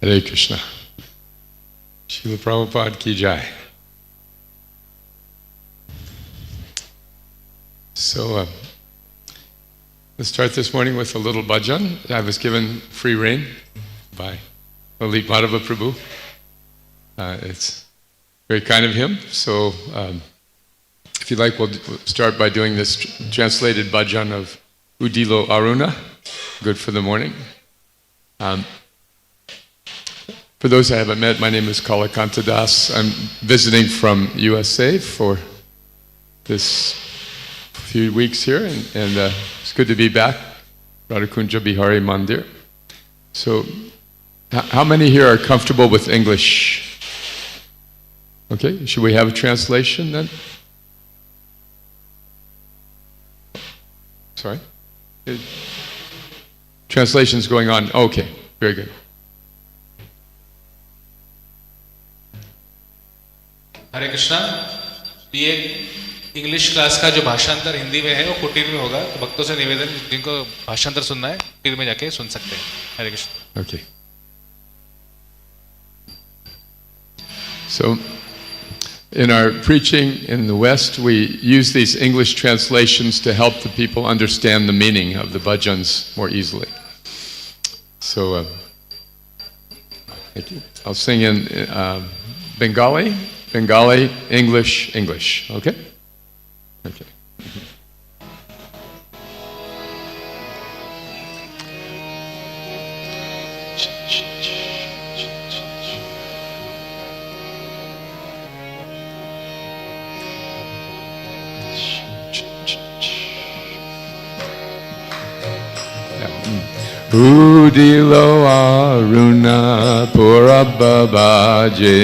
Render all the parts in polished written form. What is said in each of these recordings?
Hare Krishna. Srila Prabhupada ki jai. So, let's start this morning with a little bhajan. I was given free rein by Lalit Madhava Prabhu. It's very kind of him. So, if you like, we'll start by doing this translated bhajan of Udilo Aruna, good for the morning. For those I haven't met, my name is Kalakantha Das. I'm visiting from USA for this few weeks here, and it's good to be back, Radhakunja Bihari Mandir. So, how many here are comfortable with English? Okay, should we have a translation then? Sorry? Translation's going on. Okay, very good. हरे कृष्णा। ये English class का जो भाषांतर हिंदी में है वो कुटीर में होगा, तो भक्तों से निवेदन जिनको भाषांतर सुनना है कुटीर में जाके सुन सकते हैं। हरे Krishna. Okay. So, in our preaching in the West, we use these English translations to help the people understand the meaning of the bhajans more easily. So, thank you. I'll sing in Bengali, English, okay? Okay. Udilo Aruna Purababaje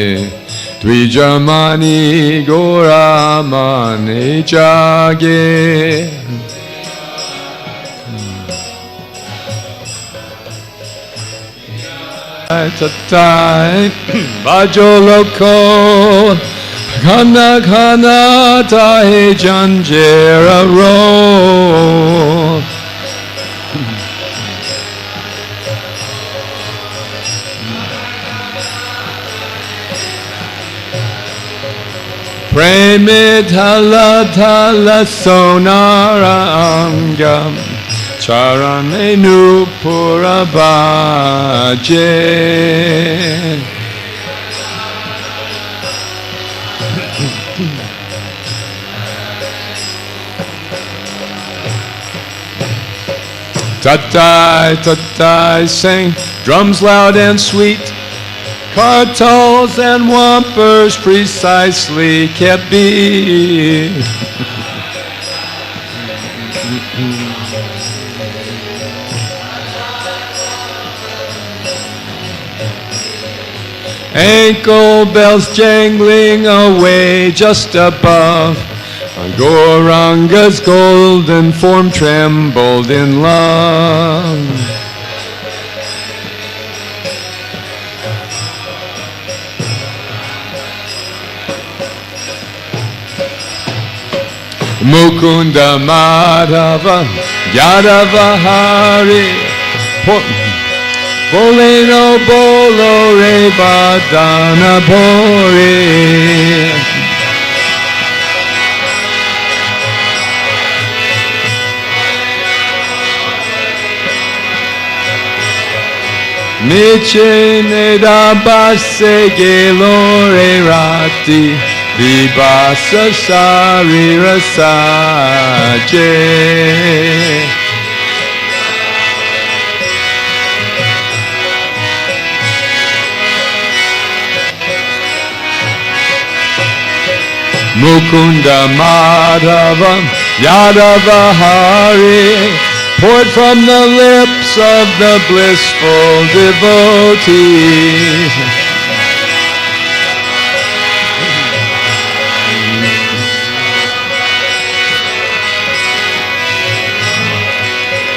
Dvijamani Goramane Jage Tatai Bajoloko Ghana Ghana Tahe Janjera Ro Premidhala dhala sonara angam charanenu purabaje Tatai, tatai, sing drums loud and sweet, cartals and whumpers precisely kept beat. Ankle bells jangling away just above, Gauranga's golden form trembled in love. Mukunda Madhava Yadava Hari Boleno Bolo Re Badana Bori Niche Neda Basse Gelore Rati Vibhasa Sarira Saje Mukunda Madhava Yadava Hari poured from the lips of the blissful devotees.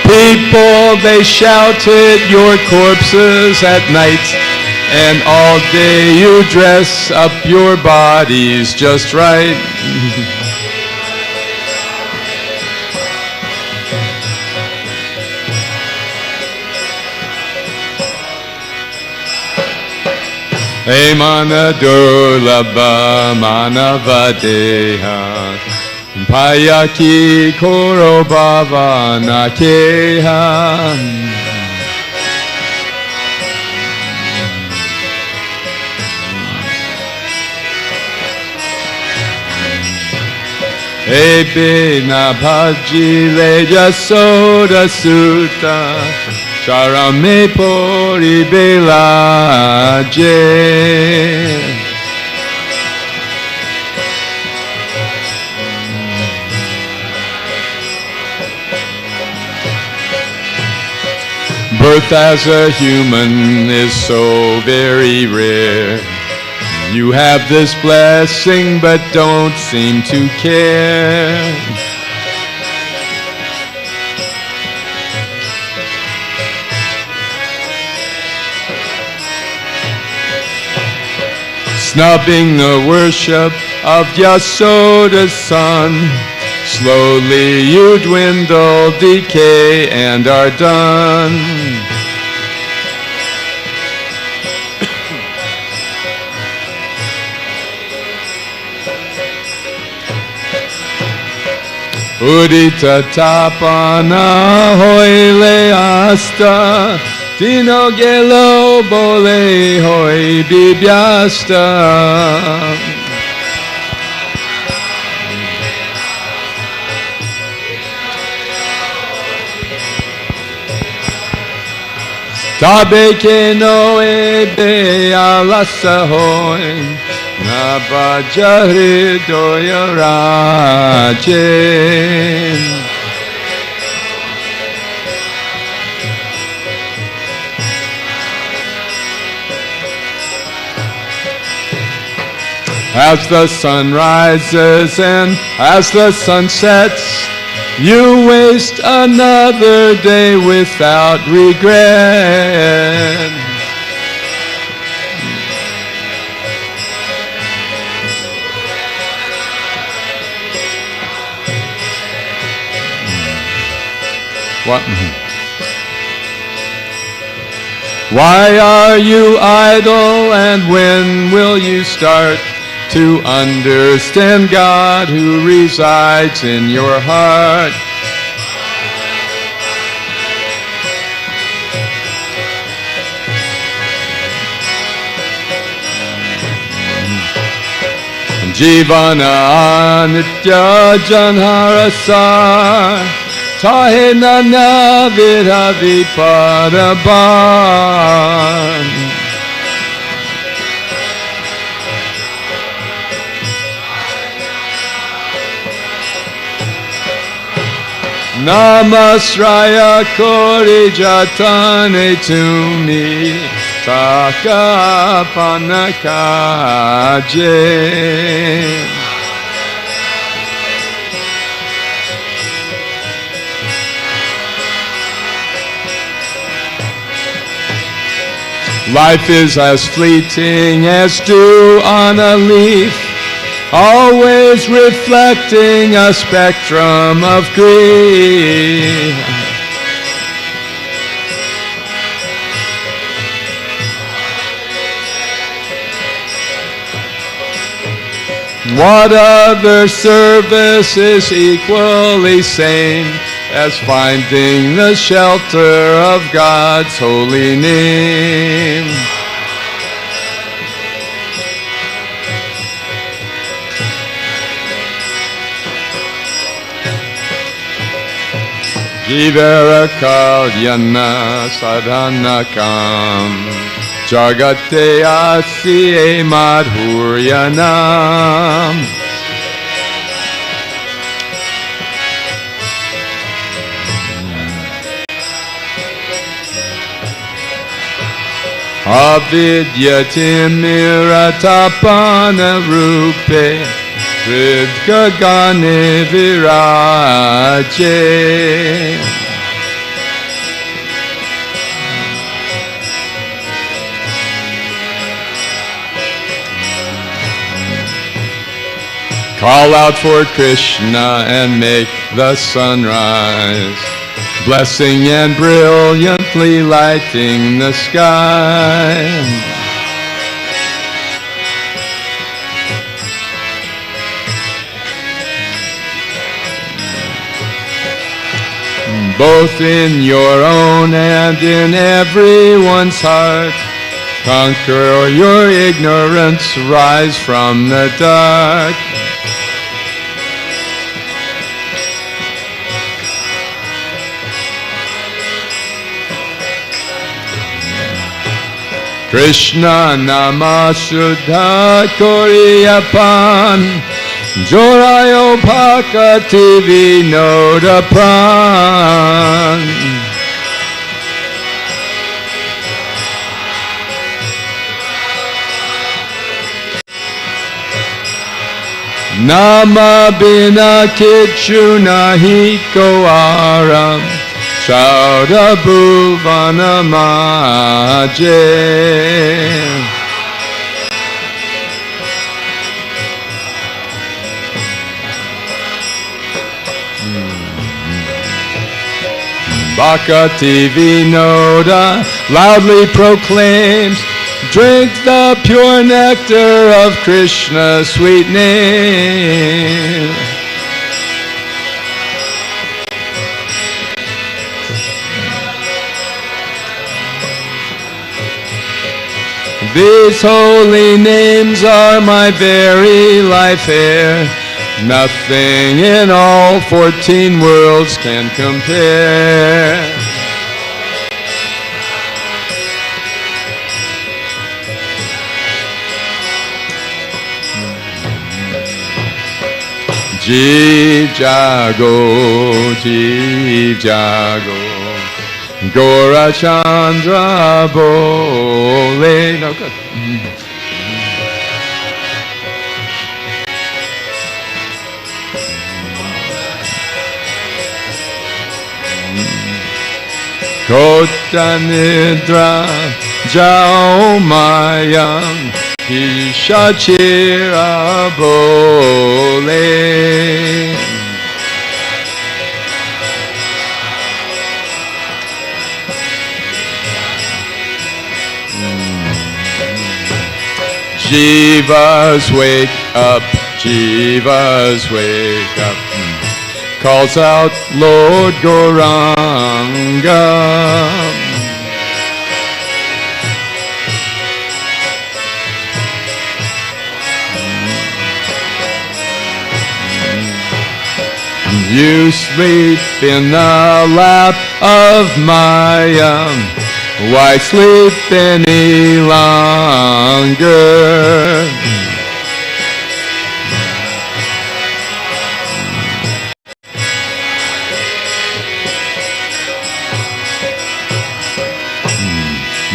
People, they shouted your corpses at night, and all day you dress up your bodies just right. Emana durlabha manavadeha Payaki koro bhavana keha Ebe na bhajile jasoda sutta Charame pori belaje Birth as a human is so very rare. You have this blessing but don't seem to care. Snubbing the worship of Yasoda's son. Slowly you dwindle, decay, and are done. Udita tapana hoile asta, tino gelo bole hoi bibyasta. Tabe que no ebe alasa hoi, na bajari doya rajen. As the sun rises and as the sun sets, you waste another day without regret. What? Why are you idle, and when will you start to understand God who resides in your heart? Jivana nitya janharasar tahena navira vipadaban. Namasraya kori jatane tumi taka panakaje. Life is as fleeting as dew on a leaf, always reflecting a spectrum of grief. What other service is equally sane as finding the shelter of God's holy name? Jivara kalyana sadhanakam jagate asye madhuryanam. Avidyatimmiratapana rupe Hridgagane viraje. Call out for Krishna and make the sun rise, blessing and brilliantly lighting the sky. both in your own and in everyone's heart. Conquer your ignorance, rise from the dark. Krishna nama shuddha koriyapan, jorayo bhakati vinoda pran. Nama bina kichu nahi koaram, Shauda bhuvana maje. Bhakati Vinoda loudly proclaims, drink the pure nectar of Krishna's sweet name. These holy names are my very life air. Nothing in all 14 worlds can compare. Jeev Jago, Jeev Jago, Gora Chandra Bole. No, good. Kota Nidra Jao Mayam Isha Chira Bole. Jivas wake up, Jivas wake up, calls out Lord Gauranga. You sleep in the lap of Maya, why sleep any longer?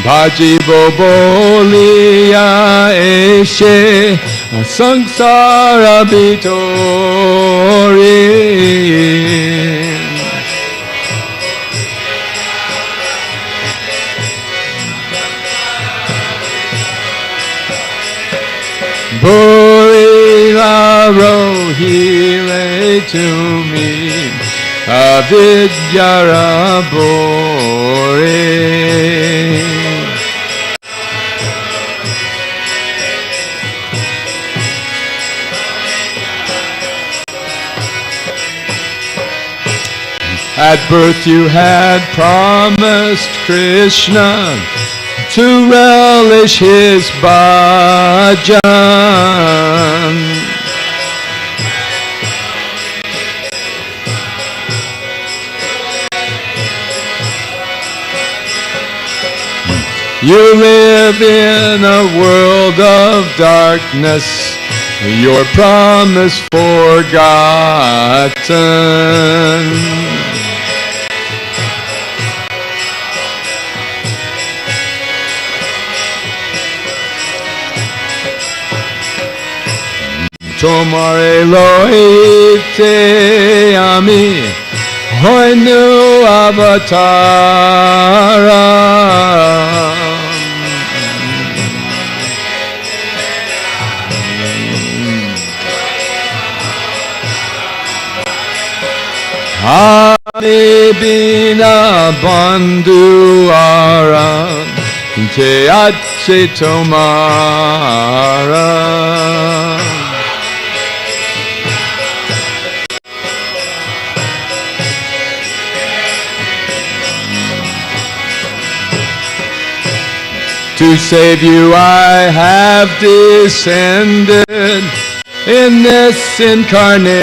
Bhaji Bobolia Eshe Sangsara Bitori. Burila Rohile to me Avidyara Bore. At birth you had promised Krishna to relish his bhajan. You live in a world of darkness, your promise forgotten. Tomare loite ami hoinu avatara. Ami bina bandhu aram te ache tomara. To save you I have descended in this incarnation.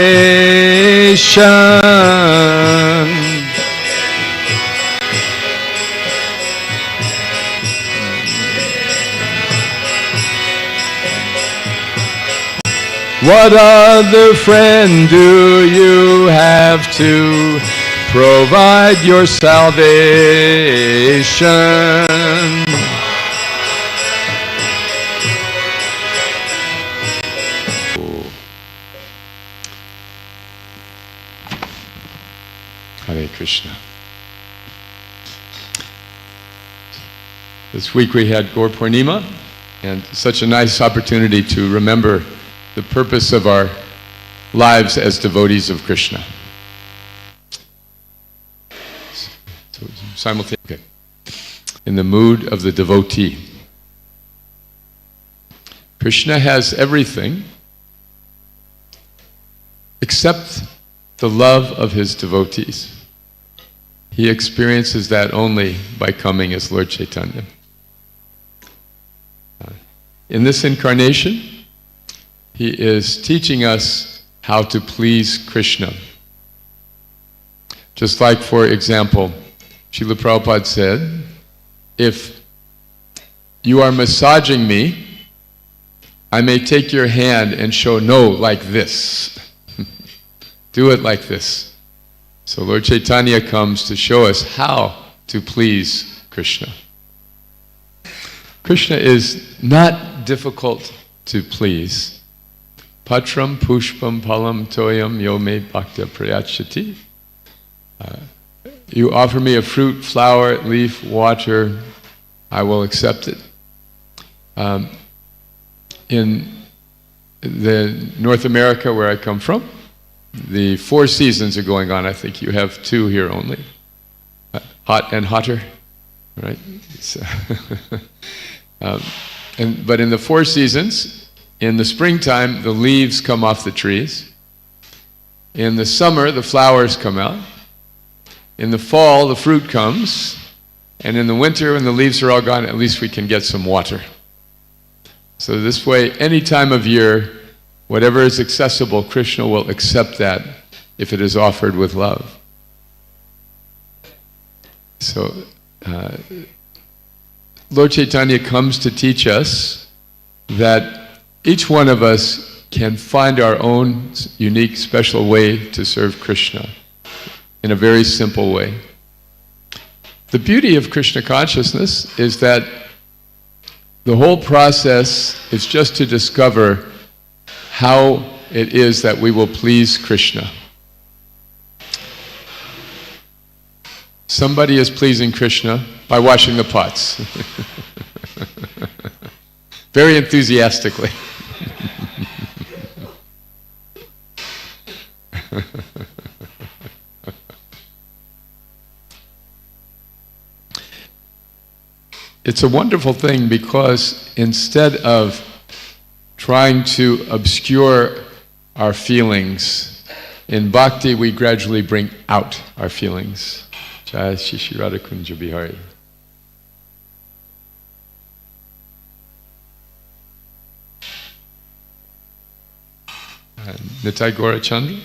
What other friend do you have to provide your salvation? Hare Krishna. This week we had Gaur Purnima, and such a nice opportunity to remember the purpose of our lives as devotees of Krishna. So simultaneously, in the mood of the devotee. Krishna has everything except the love of his devotees. He experiences that only by coming as Lord Chaitanya. In this incarnation, he is teaching us how to please Krishna. Just like, for example, Srila Prabhupada said, if you are massaging me, I may take your hand and show no like this. Do it like this. So Lord Chaitanya comes to show us how to please Krishna. Krishna is not difficult to please. Patram pushpam palam toyam yo me bhakta prayachati. You offer me a fruit, flower, leaf, water, I will accept it. In the North America where I come from, the 4 seasons are going on. I think you have 2 here only. Hot and hotter, right? But in the 4 seasons, in the springtime, the leaves come off the trees. In the summer, the flowers come out. In the fall, the fruit comes. And in the winter, when the leaves are all gone, at least we can get some water. So this way, any time of year, whatever is accessible, Krishna will accept that if it is offered with love. So, Lord Chaitanya comes to teach us that each one of us can find our own unique, special way to serve Krishna in a very simple way. The beauty of Krishna consciousness is that the whole process is just to discover how it is that we will please Krishna. Somebody is pleasing Krishna by washing the pots. Very enthusiastically. It's a wonderful thing because instead of trying to obscure our feelings, in bhakti we gradually bring out our feelings. Jai Shri Radha Kunja Bihari. Nitai Gaura Chandra.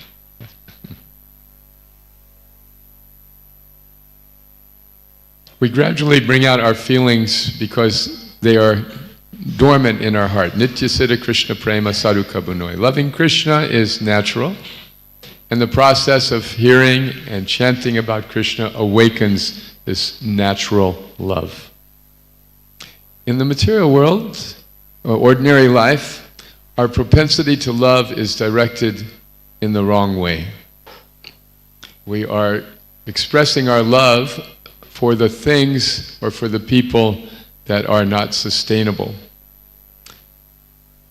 We gradually bring out our feelings because they are dormant in our heart. Nitya Siddha Krishna Prema Sadhu Kabunoi. Loving Krishna is natural, and the process of hearing and chanting about Krishna awakens this natural love. In the material world, or ordinary life, our propensity to love is directed in the wrong way. We are expressing our love for the things or for the people that are not sustainable.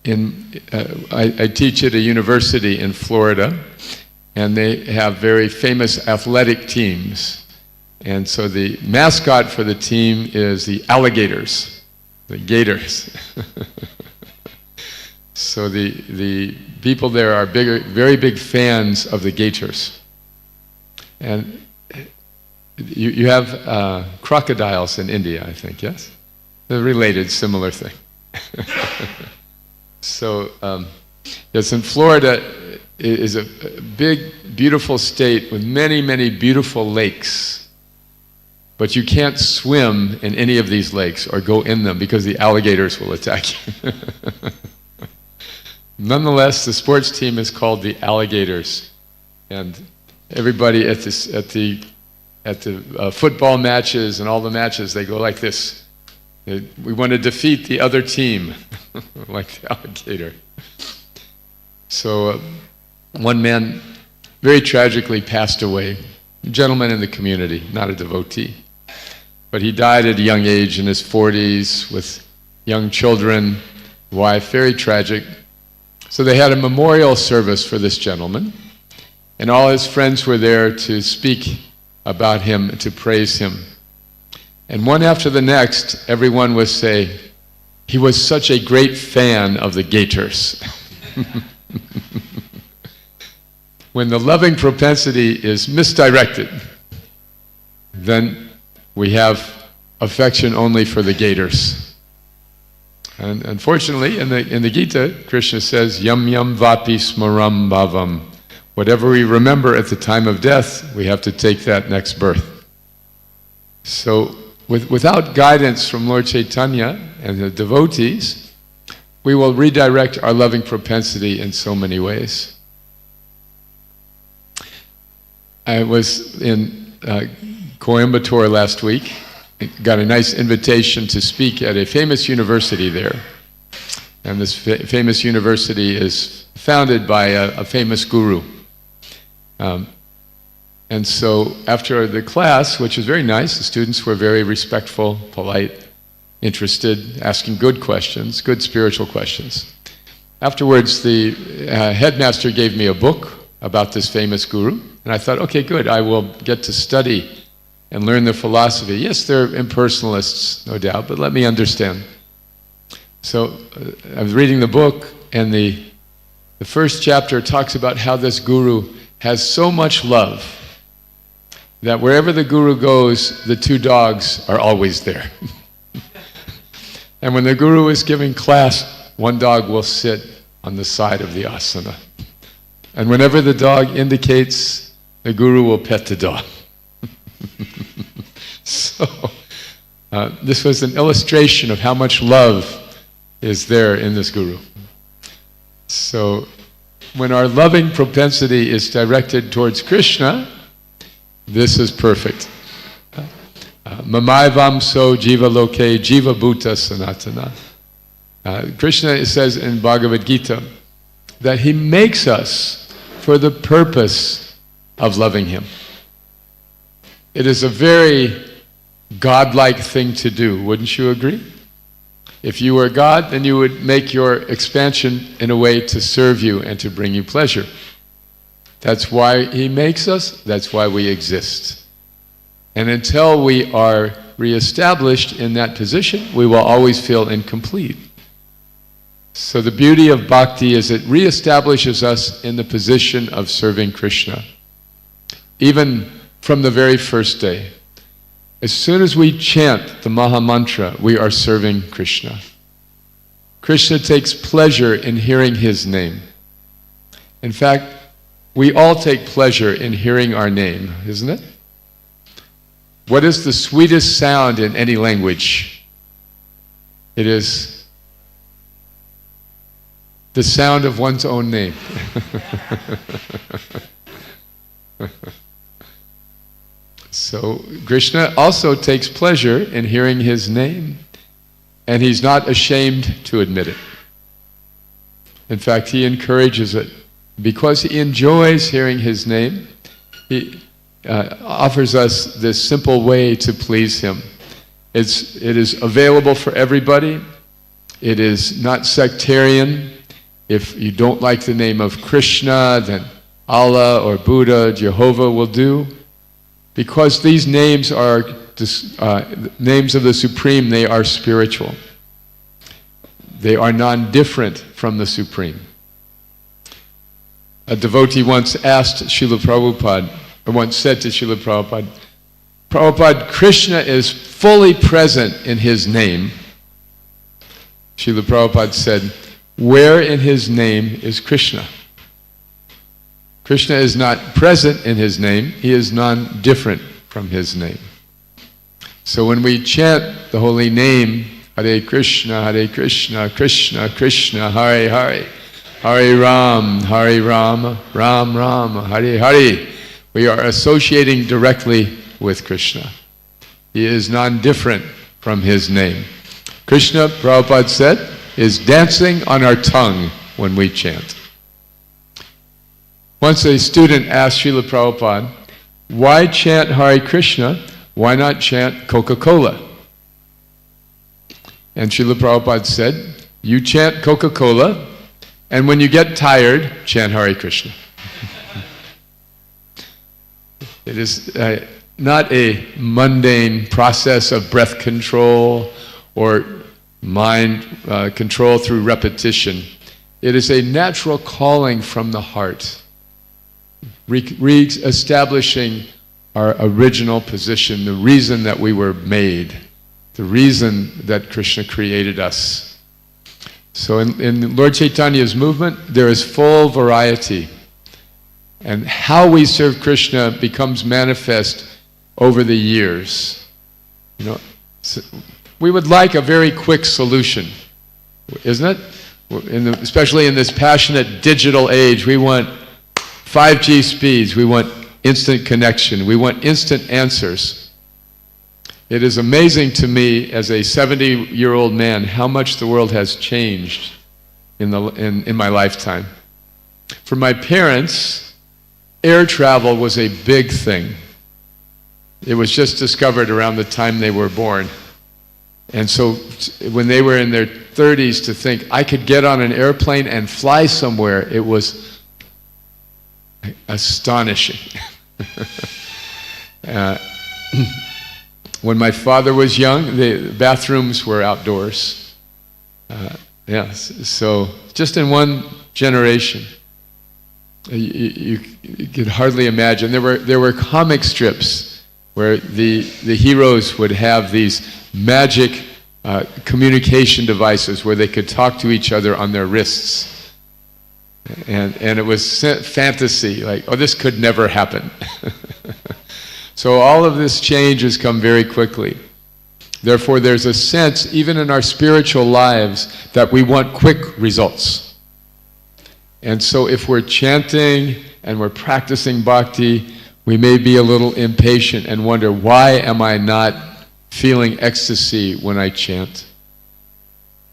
I teach at a university in Florida, and they have very famous athletic teams. And so the mascot for the team is the alligators, the gators. So the people there are very big fans of the gators. And you have crocodiles in India, I think, yes? a related, similar thing. So, yes, in Florida is a big, beautiful state with many, many beautiful lakes. But you can't swim in any of these lakes or go in them because the alligators will attack you. Nonetheless, the sports team is called the Alligators. And everybody at the football matches and all the matches, they go like this. We want to defeat the other team, like the alligator. So one man very tragically passed away, a gentleman in the community, not a devotee. But he died at a young age in his 40s with young children, wife, very tragic. So they had a memorial service for this gentleman, and all his friends were there to speak about him, to praise him. And one after the next, everyone would say, he was such a great fan of the Gators. When the loving propensity is misdirected, then we have affection only for the Gators. And unfortunately, in the Gita, Krishna says, yam yam vapi smaram bhavam. Whatever we remember at the time of death, we have to take that next birth. So, without guidance from Lord Chaitanya and the devotees, we will redirect our loving propensity in so many ways. I was in Coimbatore last week. Got a nice invitation to speak at a famous university there. And this famous university is founded by a famous guru. And so after the class, which was very nice, the students were very respectful, polite, interested, asking good questions, good spiritual questions. Afterwards, the headmaster gave me a book about this famous guru, and I thought, okay, good, I will get to study and learn their philosophy. Yes, they're impersonalists, no doubt, but let me understand. So I was reading the book, and the first chapter talks about how this guru has so much love that wherever the guru goes, the two dogs are always there. And when the guru is giving class, one dog will sit on the side of the asana. And whenever the dog indicates, the guru will pet the dog. So, this was an illustration of how much love is there in this guru. So, when our loving propensity is directed towards Krishna, this is perfect. Mamaivam so jiva loke jiva bhuta sanatana. Krishna says in Bhagavad Gita that he makes us for the purpose of loving him. It is a very godlike thing to do, wouldn't you agree? If you were God, then you would make your expansion in a way to serve you and to bring you pleasure. That's why he makes us, that's why we exist. And until we are reestablished in that position, we will always feel incomplete. So the beauty of bhakti is it reestablishes us in the position of serving Krishna. Even from the very first day. As soon as we chant the Maha Mantra, we are serving Krishna. Krishna takes pleasure in hearing his name. In fact, we all take pleasure in hearing our name, isn't it? What is the sweetest sound in any language? It is the sound of one's own name. So Krishna also takes pleasure in hearing his name, and he's not ashamed to admit it. In fact, he encourages it. Because he enjoys hearing his name, he offers us this simple way to please him. It is available for everybody. It is not sectarian. If you don't like the name of Krishna, then Allah or Buddha, Jehovah will do. Because these names are names of the Supreme, they are spiritual. They are non-different from the Supreme. A devotee once asked Srila Prabhupada, or once said to Srila Prabhupada, Krishna is fully present in his name, Srila Prabhupada said, where in his name is Krishna? Krishna is not present in his name, he is non-different from his name. So when we chant the holy name, Hare Krishna, Krishna Krishna, Hare Hare, Hare Ram, Ram Ram, Hare Hare, we are associating directly with Krishna. He is non-different from his name. Krishna, Prabhupada said, is dancing on our tongue when we chant. Once a student asked Srila Prabhupada, why chant Hare Krishna? Why not chant Coca-Cola? And Srila Prabhupada said, you chant Coca-Cola, and when you get tired, chant Hare Krishna. It is not a mundane process of breath control or mind control through repetition. It is a natural calling from the heart, re-establishing our original position, the reason that we were made, the reason that Krishna created us. So in Lord Chaitanya's movement, there is full variety. And how we serve Krishna becomes manifest over the years. You know, we would like a very quick solution, isn't it? Especially in this passionate digital age, we want 5G speeds, we want instant connection, we want instant answers. It is amazing to me as a 70-year-old man how much the world has changed in my lifetime. For my parents, air travel was a big thing. It was just discovered around the time they were born. And so when they were in their 30s, to think I could get on an airplane and fly somewhere, it was astonishing. When my father was young, the bathrooms were outdoors. Yes, so just in one generation, you could hardly imagine. There were comic strips where the heroes would have these magic communication devices where they could talk to each other on their wrists. And it was fantasy, like, oh, this could never happen. So all of this change has come very quickly. Therefore, there's a sense, even in our spiritual lives, that we want quick results. And so if we're chanting and we're practicing bhakti, we may be a little impatient and wonder, why am I not feeling ecstasy when I chant?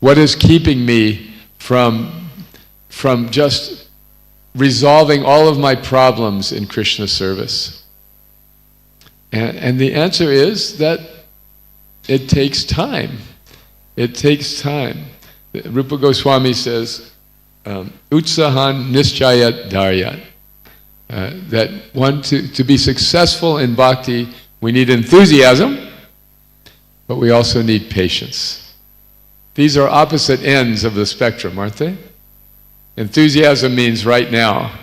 What is keeping me from just resolving all of my problems in Krishna service? And the answer is that it takes time. It takes time. Rupa Goswami says, Utsahan nischayat dharyat. That to be successful in bhakti, we need enthusiasm, but we also need patience. These are opposite ends of the spectrum, aren't they? Enthusiasm means right now.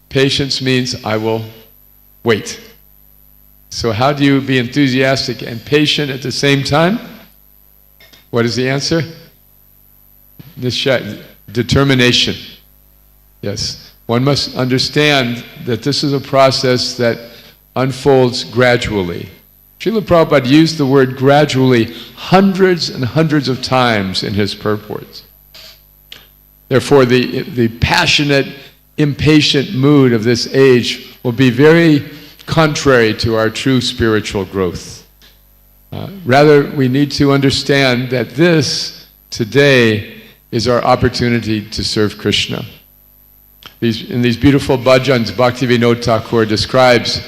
Patience means I will wait. So how do you be enthusiastic and patient at the same time? What is the answer? Determination. Yes. One must understand that this is a process that unfolds gradually. Srila Prabhupada used the word gradually hundreds and hundreds of times in his purports. Therefore, the passionate, impatient mood of this age will be very contrary to our true spiritual growth. Rather, we need to understand that this, today, is our opportunity to serve Krishna. In these beautiful bhajans, Bhaktivinoda Thakur describes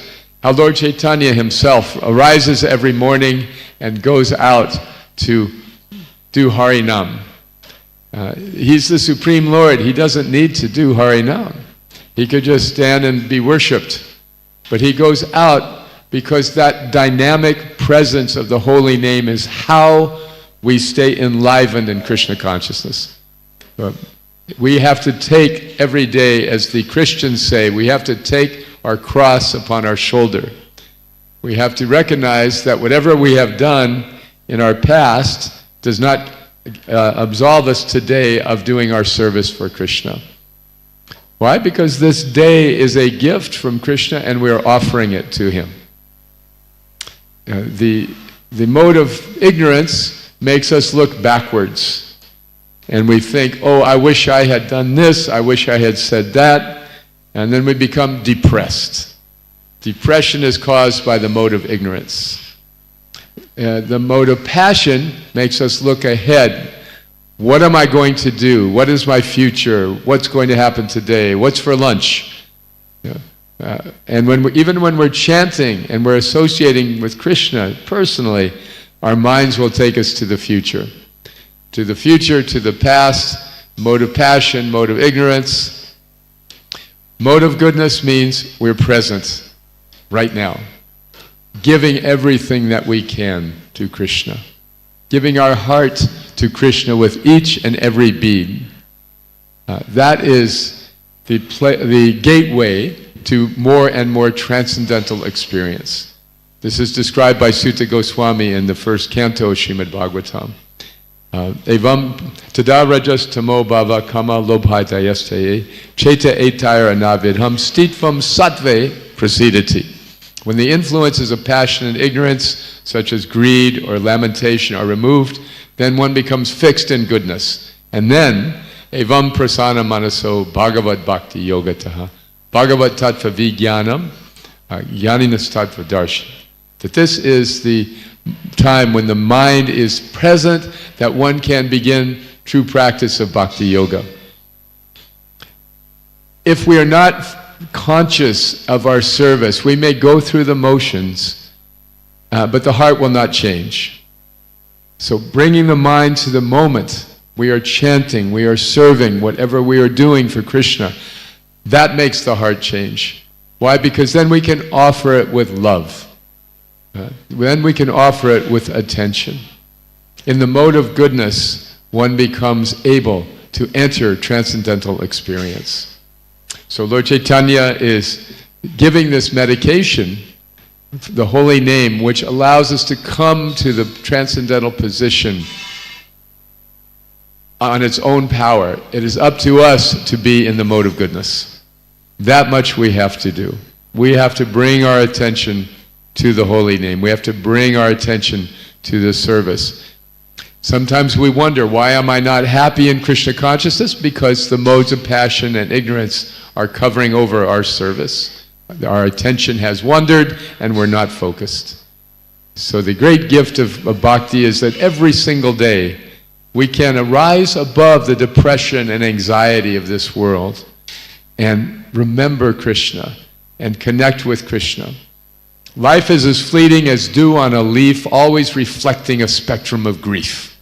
how Lord Chaitanya himself arises every morning and goes out to do Harinam. He's the Supreme Lord. He doesn't need to do Harinam. He could just stand and be worshipped. But he goes out because that dynamic presence of the holy name is how we stay enlivened in Krishna consciousness. We have to take every day, as the Christians say, we have to take our cross upon our shoulder. We have to recognize that whatever we have done in our past does not absolve us today of doing our service for Krishna. Why? Because this day is a gift from Krishna and we are offering it to him. The mode of ignorance makes us look backwards. And we think, oh, I wish I had done this, I wish I had said that, and then we become depressed. Depression is caused by the mode of ignorance. The mode of passion makes us look ahead. What am I going to do? What is my future? What's going to happen today? What's for lunch? And even when we're chanting and we're associating with Krishna personally, our minds will take us to the future. To the future, to the past, mode of passion, mode of ignorance. Mode of goodness means we're present right now, giving everything that we can to Krishna, giving our heart to Krishna with each and every being. That is the gateway to more and more transcendental experience. This is described by Sutta Goswami in the first canto of Srimad Bhagavatam. Evam tada rajas tamo bhava kama lobhaitayastaye cheta etayar anavidham stitvam sattve prasidati. When the influences of passion and ignorance, such as greed or lamentation, are removed, then one becomes fixed in goodness. And then, evam prasana manaso bhagavat bhakti yogataha bhagavat tattva vijnanam jnaninas tattva darshan. That this is the time when the mind is present, that one can begin true practice of bhakti yoga. If we are not conscious of our service, we may go through the motions, but the heart will not change. So bringing the mind to the moment, we are chanting, we are serving, whatever we are doing for Krishna, that makes the heart change. Why? Because then we can offer it with love. Then we can offer it with attention. In the mode of goodness, one becomes able to enter transcendental experience. So Lord Chaitanya is giving this medication, the holy name, which allows us to come to the transcendental position on its own power. It is up to us to be in the mode of goodness. That much we have to do. We have to bring our attention to the holy name. We have to bring our attention to the service. Sometimes we wonder, why am I not happy in Krishna consciousness? Because the modes of passion and ignorance are covering over our service. Our attention has wandered and we're not focused. So the great gift of bhakti is that every single day we can arise above the depression and anxiety of this world and remember Krishna and connect with Krishna. Life is as fleeting as dew on a leaf, always reflecting a spectrum of grief.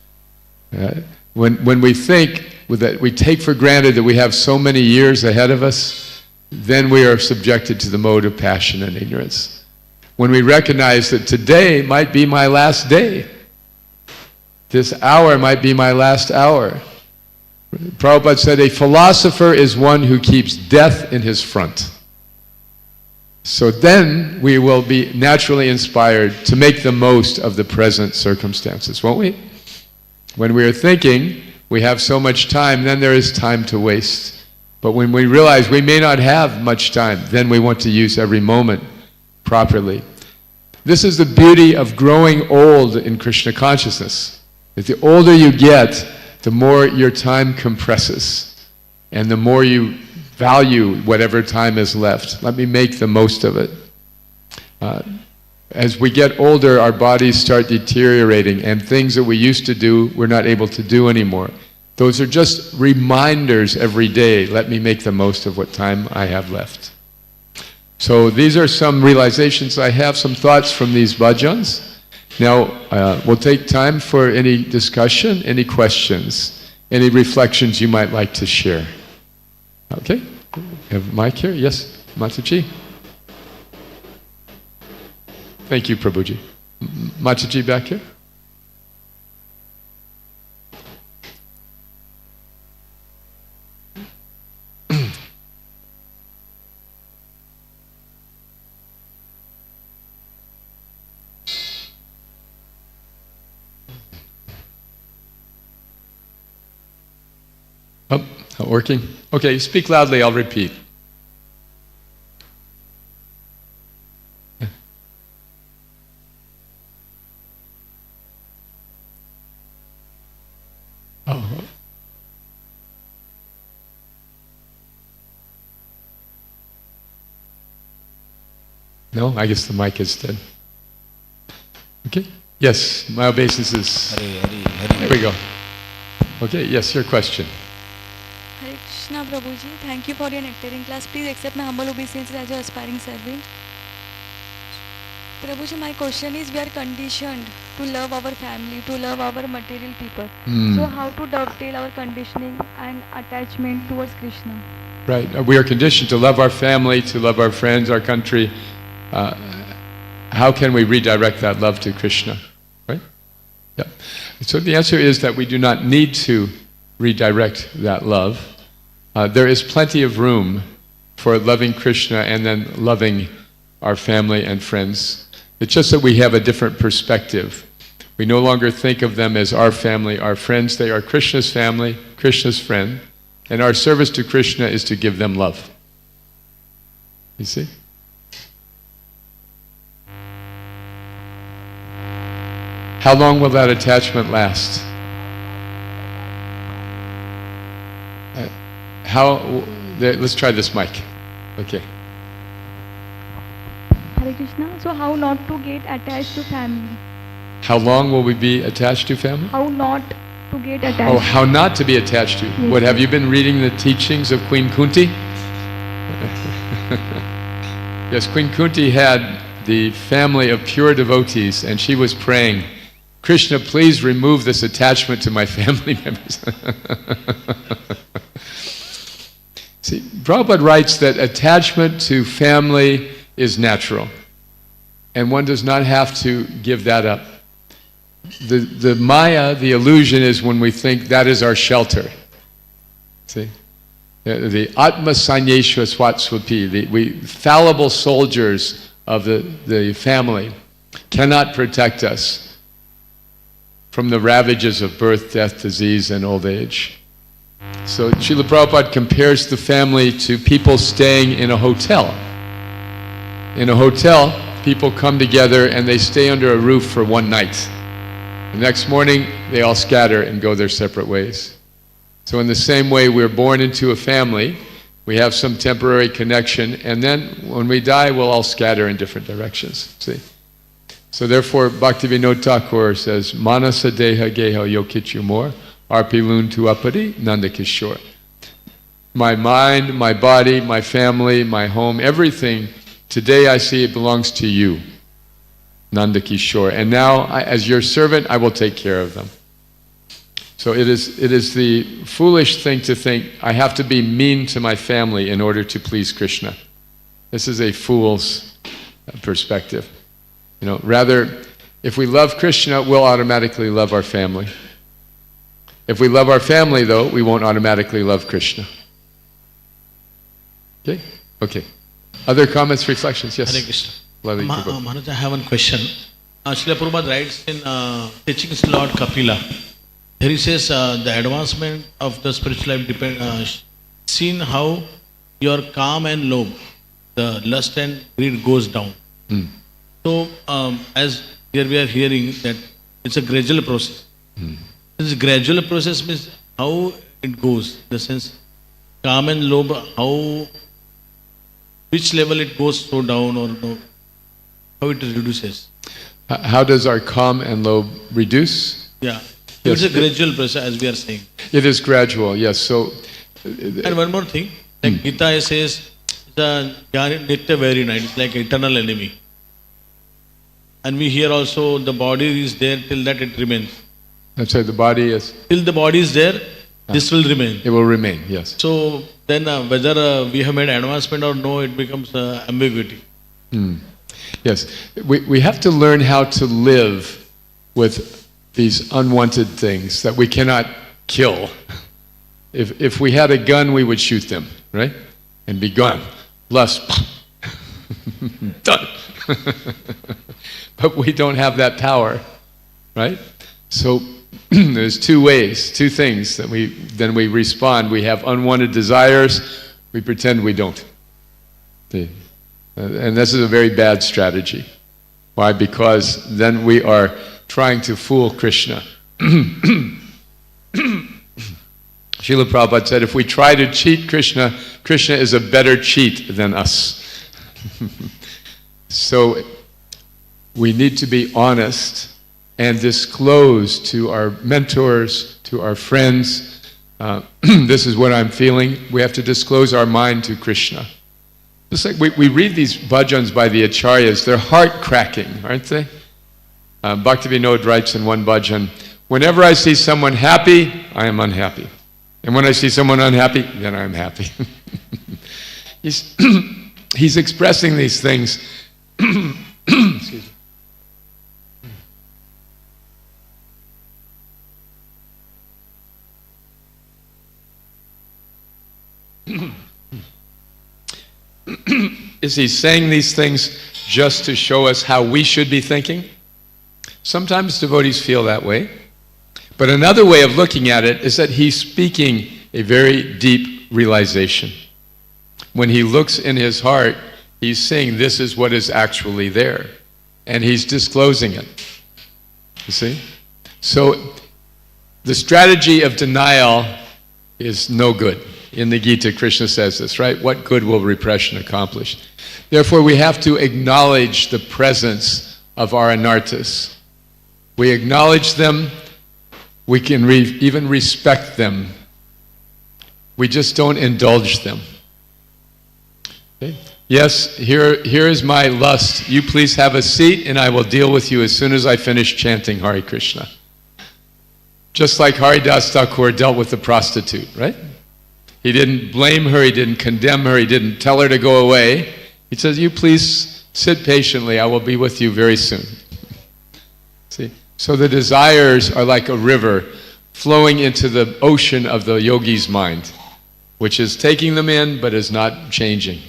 When we think that we take for granted that we have so many years ahead of us, then we are subjected to the mode of passion and ignorance. When we recognize that today might be my last day, this hour might be my last hour. Prabhupada said, a philosopher is one who keeps death in his front. So then we will be naturally inspired to make the most of the present circumstances, won't we? When we are thinking we have so much time, then there is time to waste. But when we realize we may not have much time, then we want to use every moment properly. This is the beauty of growing old in Krishna consciousness. That the older you get, the more your time compresses, and the more you value whatever time is left. Let me make the most of it. As we get older, our bodies start deteriorating, and things that we used to do, we're not able to do anymore. Those are just reminders every day. Let me make the most of what time I have left. So these are some realizations I have, some thoughts from these bhajans. Now, we'll take time for any discussion, any questions, any reflections you might like to share. Okay, have a mic here? Yes, Mataji. Thank you, Prabhuji. Mataji back here. Oh, not working? Okay, speak loudly, I'll repeat. Oh. No, I guess the mic is dead. Okay. Yes, my obeisance is. There we go. Okay. Yes, your question. Hare Krishna, Prabhuji. Thank you for your nectaring class. Please accept my humble obeisance as your aspiring servant. Prabhuji, my question is, we are conditioned to love our family, to love our material people. So how to dovetail our conditioning and attachment towards Krishna? Right. We are conditioned to love our family, to love our friends, our country. How can we redirect that love to Krishna? Right? Yeah. So the answer is that we do not need to redirect that love. There is plenty of room for loving Krishna and then loving our family and friends. It's just that we have a different perspective. We no longer think of them as our family, our friends. They are Krishna's family, Krishna's friend. And our service to Krishna is to give them love. You see? How long will that attachment last? Let's try this mic. Okay. Hare Krishna. So how not to get attached to family? How long will we be attached to family? How not to get attached? Oh, how not to be attached to. Yes. What, have you been reading the teachings of Queen Kunti? Yes, Queen Kunti had the family of pure devotees, and she was praying, Krishna, please remove this attachment to my family members. See, Prabhupada writes that attachment to family is natural, and one does not have to give that up. The Maya, the illusion, is when we think that is our shelter. See? The Atma Sanyeshwa Swatswapi, the fallible soldiers of the family, cannot protect us from the ravages of birth, death, disease, and old age. So Srila Prabhupada compares the family to people staying in a hotel. In a hotel, people come together and they stay under a roof for one night. The next morning, they all scatter and go their separate ways. So in the same way, we're born into a family, we have some temporary connection, and then when we die, we'll all scatter in different directions. See? So therefore, Bhaktivinoda Thakur says, Manasa Deha Geha Yokichu More, Arpilun Tuapadi Nanda Kishore. My mind, my body, my family, my home, everything, today I see it belongs to you, Nanda Kishore. And now, as your servant, I will take care of them. So it is the foolish thing to think, I have to be mean to my family in order to please Krishna. This is a fool's perspective. You know, rather, if we love Krishna, we'll automatically love our family. If we love our family, though, we won't automatically love Krishna. Okay? Okay. Other comments, reflections? Yes. Hare Krishna. Prabhu. Maharaj, I have one question. Srila Prabhupada writes in Teachings Lord Kapila, here he says the advancement of the spiritual life depends, seen how your calm and low, the lust and greed goes down. So as here we are hearing that it's a gradual process. This gradual process means how it goes, the sense calm and low, how, which level it goes so down or no, how it reduces. How does our calm and low reduce? Yeah. Yes. It's a gradual process, as we are saying. It is gradual, yes. So, And one more thing, like Gita says, the Nitya very night, it's like eternal enemy. And we hear also the body is there till that it remains. that's right, the body is, Till the body is there, this will remain. it will remain, yes. So then whether we have made advancement or no, it becomes ambiguity. Yes, we have to learn how to live with these unwanted things that we cannot kill. If we had a gun, we would shoot them, right? And be gone. Lust, done. But we don't have that power, right? So there's two ways, two things that then we respond. We have unwanted desires, we pretend we don't. And this is a very bad strategy. Why? Because then we are trying to fool Krishna. Srila Prabhupada said, if we try to cheat Krishna, Krishna is a better cheat than us. So we need to be honest and disclose to our mentors, to our friends, this is what I'm feeling. We have to disclose our mind to Krishna. Just like we read these bhajans by the acharyas, they're heart-cracking, aren't they? Bhaktivinoda writes in one bhajan, whenever I see someone happy, I am unhappy. And when I see someone unhappy, then I am happy. He's expressing these things. Excuse me. Is he saying these things just to show us how we should be thinking? Sometimes devotees feel that way. But another way of looking at it is that he's speaking a very deep realization. When he looks in his heart, he's saying this is what is actually there. And he's disclosing it. You see? So the strategy of denial is no good. In the Gita, Krishna says this, right? What good will repression accomplish? Therefore, we have to acknowledge the presence of our anarthas. We acknowledge them. We can even respect them. We just don't indulge them. Okay? Yes, here is my lust. You please have a seat and I will deal with you as soon as I finish chanting Hare Krishna. Just like Haridas Thakur dealt with the prostitute, right? He didn't blame her, he didn't condemn her, he didn't tell her to go away. He says, you please sit patiently, I will be with you very soon. See? So the desires are like a river flowing into the ocean of the yogi's mind, which is taking them in but is not changing.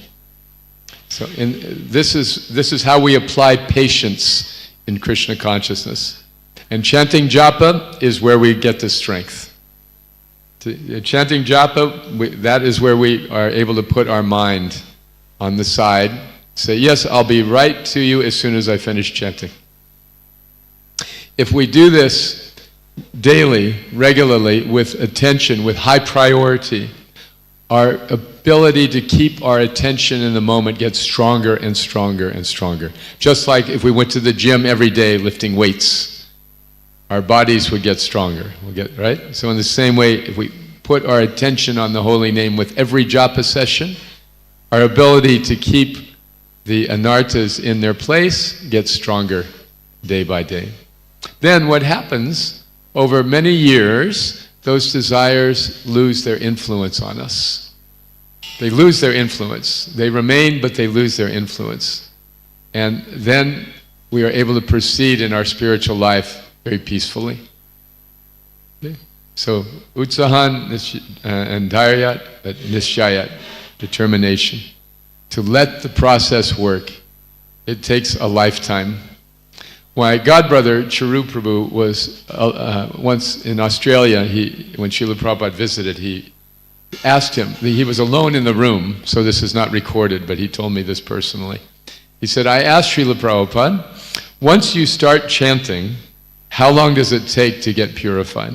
So this is how we apply patience in Krishna consciousness. And chanting japa is where we get the strength. Chanting japa, that is where we are able to put our mind on the side. Say, yes, I'll be right to you as soon as I finish chanting. If we do this daily, regularly, with attention, with high priority, our ability to keep our attention in the moment gets stronger and stronger and stronger. Just like if we went to the gym every day lifting weights, our bodies would get stronger. Right? So in the same way, if we put our attention on the holy name with every japa session, our ability to keep the anarthas in their place gets stronger day by day. Then what happens, over many years, those desires lose their influence on us. They lose their influence. They remain, but they lose their influence. And then we are able to proceed in our spiritual life very peacefully. Okay? So, utsahan and dharyat, nishayat, determination. To let the process work, it takes a lifetime. My godbrother, Charu Prabhu, was once in Australia. When Srila Prabhupada visited, he asked him, he was alone in the room, so this is not recorded, but he told me this personally. He said, I asked Srila Prabhupada, once you start chanting, how long does it take to get purified?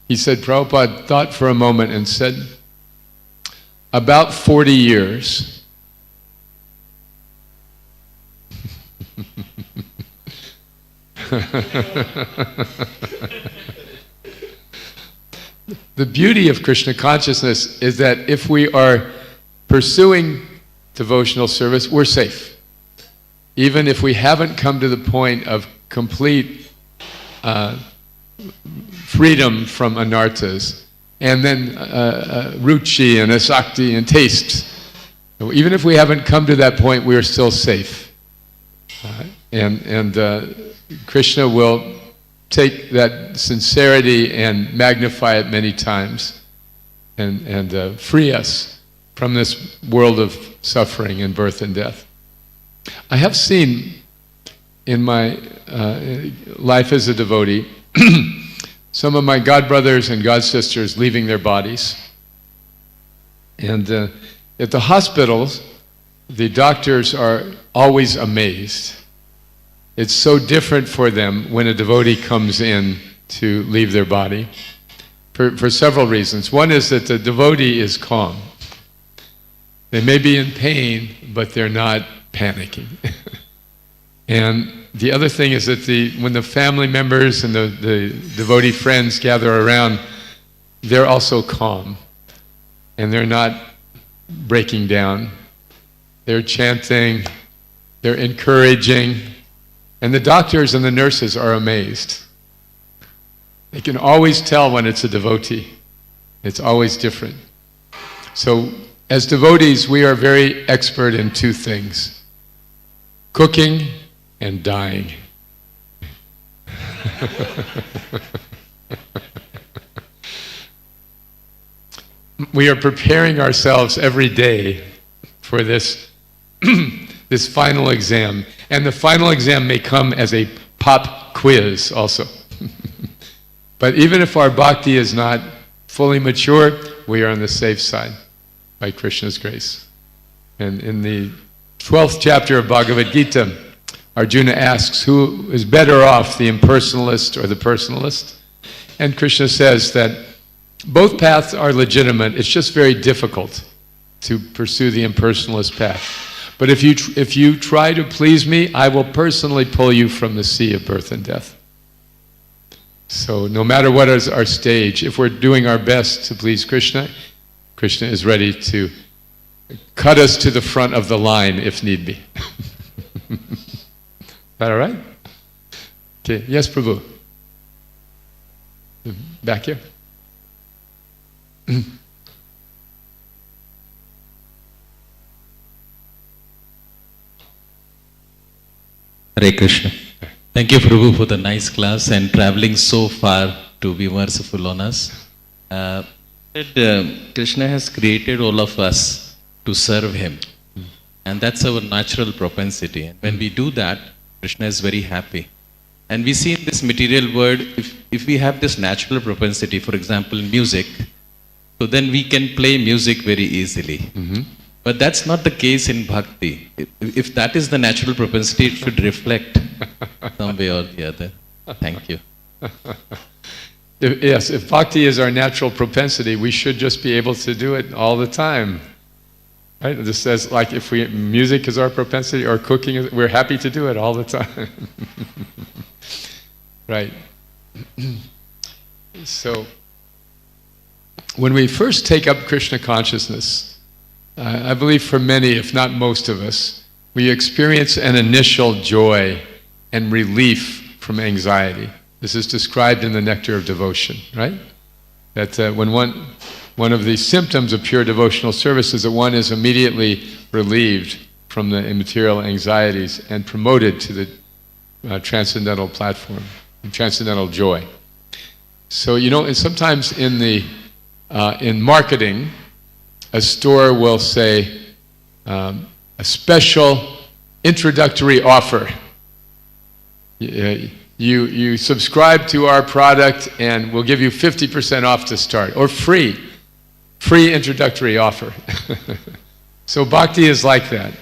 He said, Prabhupada thought for a moment and said, about 40 years. The beauty of Krishna consciousness is that if we are pursuing devotional service, we're safe. Even if we haven't come to the point of complete freedom from anarthas, and then ruchi and asakti and taste. Even if we haven't come to that point, we are still safe. And Krishna will take that sincerity and magnify it many times and free us from this world of suffering and birth and death. I have seen in my life as a devotee, some of my god brothers and god sisters leaving their bodies. And at the hospitals, the doctors are always amazed. It's so different for them when a devotee comes in to leave their body for several reasons. One is that the devotee is calm. They may be in pain, but they're not panicking. And the other thing is that when the family members and the devotee friends gather around, they're also calm. And they're not breaking down. They're chanting, they're encouraging, and the doctors and the nurses are amazed. They can always tell when it's a devotee. It's always different. So, as devotees, we are very expert in two things: cooking and dying. We are preparing ourselves every day for this, this final exam. And the final exam may come as a pop quiz also. But even if our bhakti is not fully mature, we are on the safe side by Krishna's grace. And in the 12th chapter of Bhagavad Gita, Arjuna asks, who is better off, the impersonalist or the personalist? And Krishna says that both paths are legitimate. It's just very difficult to pursue the impersonalist path. But if you try to please me, I will personally pull you from the sea of birth and death. So no matter what is our stage, if we're doing our best to please Krishna, Krishna is ready to cut us to the front of the line if need be. Is that all right? Okay. Yes, Prabhu. Back here. Hare Krishna. Thank you, Prabhu, for the nice class and traveling so far to be merciful on us. Krishna has created all of us to serve Him. And that's our natural propensity. And when we do that, Krishna is very happy. And we see in this material world, if we have this natural propensity, for example, music, so then we can play music very easily. Mm-hmm. But that's not the case in bhakti. If that is the natural propensity, it should reflect some way or the other. Thank you. If bhakti is our natural propensity, we should just be able to do it all the time. Right? This says, like, if music is our propensity or cooking, we're happy to do it all the time. Right. So, when we first take up Krishna consciousness, I believe for many, if not most of us, we experience an initial joy and relief from anxiety. This is described in the Nectar of Devotion, right? That when one of the symptoms of pure devotional service is that one is immediately relieved from the immaterial anxieties and promoted to the transcendental platform, transcendental joy. So, you know, and sometimes in marketing, a store will say a special introductory offer. You subscribe to our product and we'll give you 50% off to start, or free introductory offer. So bhakti is like that.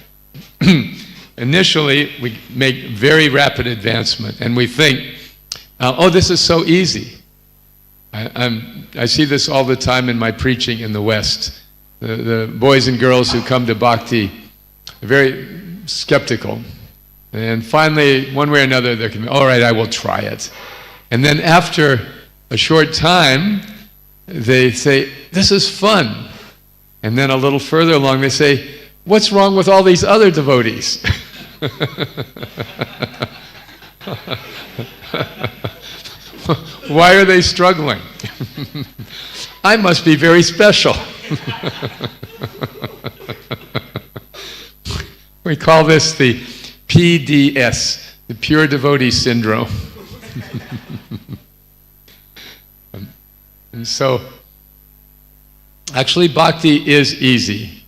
Initially, we make very rapid advancement and we think, oh, this is so easy. I see this all the time in my preaching in the West. The boys and girls who come to bhakti are very skeptical. And finally, one way or another, they're going, all right, I will try it. And then after a short time, they say, this is fun. And then a little further along, they say, what's wrong with all these other devotees? Why are they struggling? I must be very special. We call this the PDS, the Pure Devotee Syndrome. And so, actually bhakti is easy.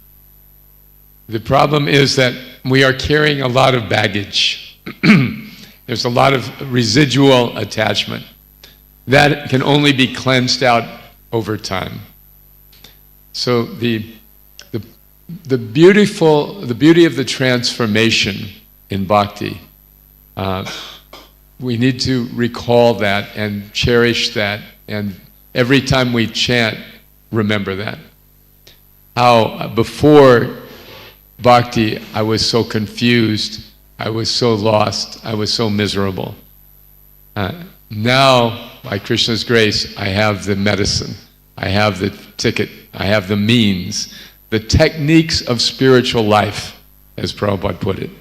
The problem is that we are carrying a lot of baggage. There's a lot of residual attachment. That can only be cleansed out over time. So the beauty of the transformation in bhakti, we need to recall that and cherish that, and every time we chant, remember that. How before bhakti I was so confused, I was so lost, I was so miserable. Now, by Krishna's grace, I have the medicine, I have the ticket, I have the means, the techniques of spiritual life, as Prabhupada put it.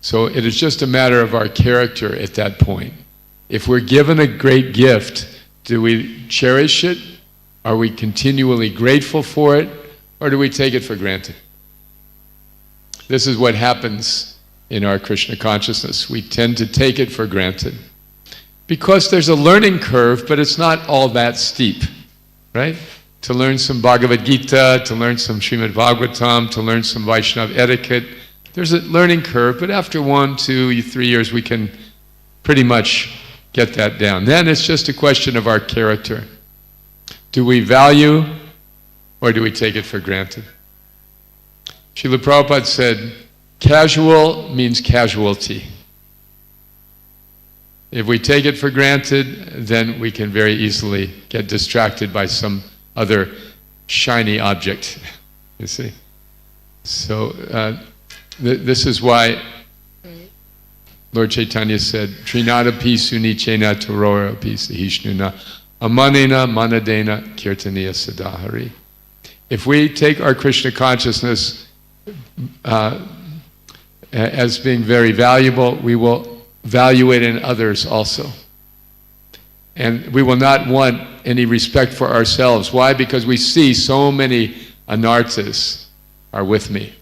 So it is just a matter of our character at that point. If we're given a great gift, do we cherish it? Are we continually grateful for it? Or do we take it for granted? This is what happens in our Krishna consciousness. We tend to take it for granted. Because there's a learning curve, but it's not all that steep, right? To learn some Bhagavad Gita, to learn some Srimad Bhagavatam, to learn some Vaishnava etiquette, there's a learning curve, but after 1, 2, 3 years, we can pretty much get that down. Then it's just a question of our character. Do we value or do we take it for granted? Srila Prabhupada said, casual means casualty. If we take it for granted, then we can very easily get distracted by some other shiny object, you see. So this is why Lord Chaitanya said, Trinadapi sunichena tororapi sahishnuna amanena manadena kirtaniya sadahari. If we take our Krishna consciousness as being very valuable, we will value it in others also. And we will not want any respect for ourselves. Why? Because we see so many anarthas are with me.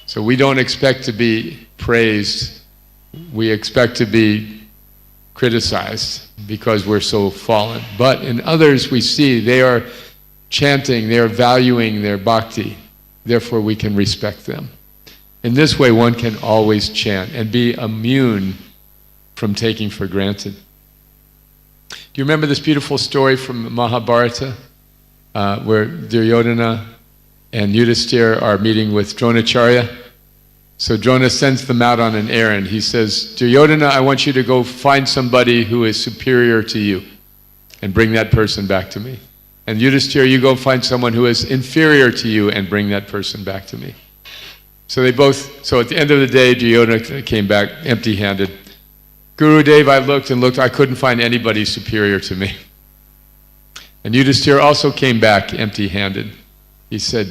So we don't expect to be praised. We expect to be criticized because we're so fallen. But in others we see they are chanting, they are valuing their bhakti. Therefore we can respect them. In this way one can always chant and be immune from taking for granted. Do you remember this beautiful story from Mahabharata where Duryodhana and Yudhisthira are meeting with Dronacharya? So Drona sends them out on an errand. He says, Duryodhana, I want you to go find somebody who is superior to you and bring that person back to me. And Yudhisthira, you go find someone who is inferior to you and bring that person back to me. So at the end of the day, Duryodhana came back empty-handed. Gurudev, I looked and looked, I couldn't find anybody superior to me. And Yudhisthira also came back empty-handed. He said,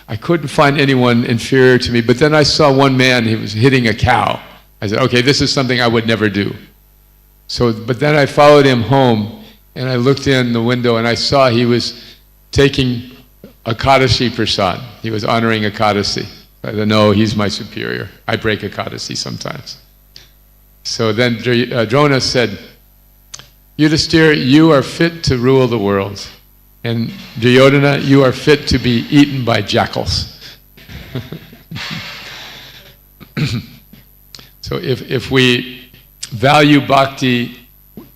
I couldn't find anyone inferior to me, but then I saw one man, he was hitting a cow. I said, okay, this is something I would never do. But then I followed him home, and I looked in the window, and I saw he was taking Ekadasi Prasad. He was honoring Ekadasi. I said, no, he's my superior. I break Ekadasi sometimes. So then Drona said, Yudhisthira, you are fit to rule the world. And Duryodhana, you are fit to be eaten by jackals. So if we value bhakti,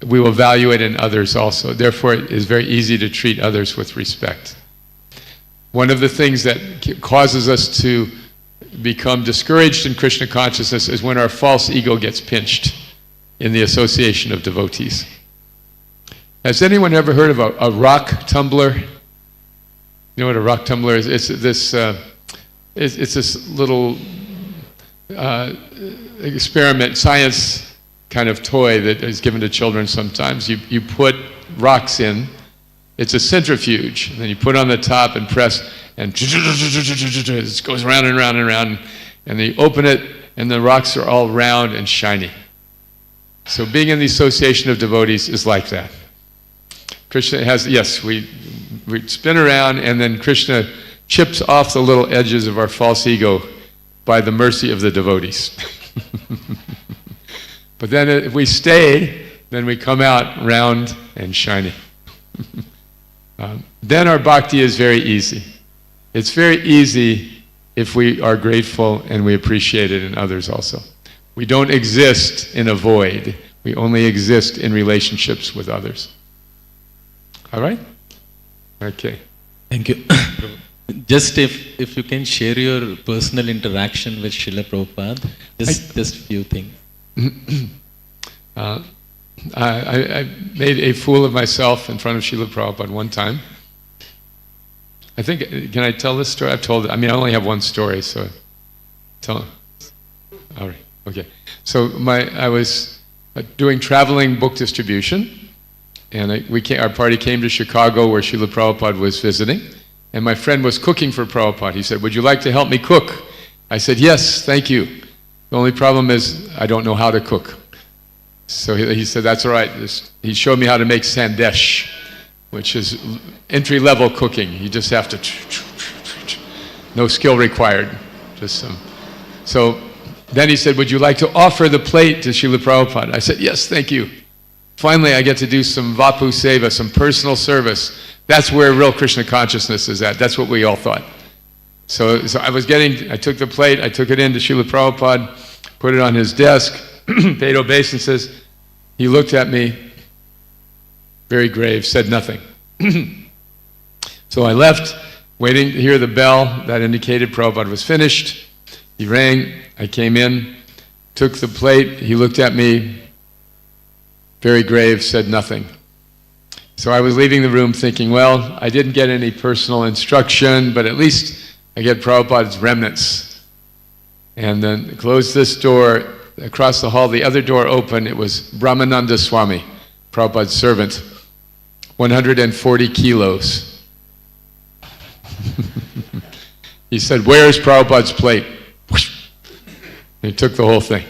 we will value it in others also. Therefore, it is very easy to treat others with respect. One of the things that causes us to become discouraged in Krishna consciousness is when our false ego gets pinched in the association of devotees. Has anyone ever heard of a rock tumbler? You know what a rock tumbler is? It's this little experiment, science kind of toy that is given to children sometimes. You put rocks in. It's a centrifuge. And then you put on the top and press, and it goes round and round and round. And then you open it, and the rocks are all round and shiny. So being in the association of devotees is like that. Krishna has, yes, we spin around, and then Krishna chips off the little edges of our false ego by the mercy of the devotees. But then if we stay, then we come out round and shiny. Then our bhakti is very easy. It's very easy if we are grateful and we appreciate it in others also. We don't exist in a void. We only exist in relationships with others. All right? Okay. Thank you. Just if you can share your personal interaction with Srila Prabhupada, just few things. I made a fool of myself in front of Srila Prabhupada one time. I think, can I tell this story? I've told it. I mean, I only have one story, so tell. All right, okay. So I was doing traveling book distribution, and our party came to Chicago where Srila Prabhupada was visiting, and my friend was cooking for Prabhupada. He said, "Would you like to help me cook?" I said, "Yes, thank you. The only problem is I don't know how to cook." So he said, "That's all right." He showed me how to make sandesh, which is entry-level cooking. You just have to, no skill required, just some. So then he said, "Would you like to offer the plate to Srila Prabhupada?" I said, "Yes, thank you." Finally, I get to do some vapu seva, some personal service. That's where real Krishna consciousness is at. That's what we all thought. So I took the plate, I took it in to Srila Prabhupada, put it on his desk, paid obeisances. He looked at me, very grave, said nothing. So I left, waiting to hear the bell that indicated Prabhupada was finished. He rang, I came in, took the plate, he looked at me, very grave, said nothing. So I was leaving the room thinking, well, I didn't get any personal instruction, but at least I get Prabhupada's remnants. And then closed this door, across the hall, the other door open, it was Brahmananda Swami, Prabhupada's servant, 140 kilos. He said, "Where's Prabhupada's plate?" And he took the whole thing.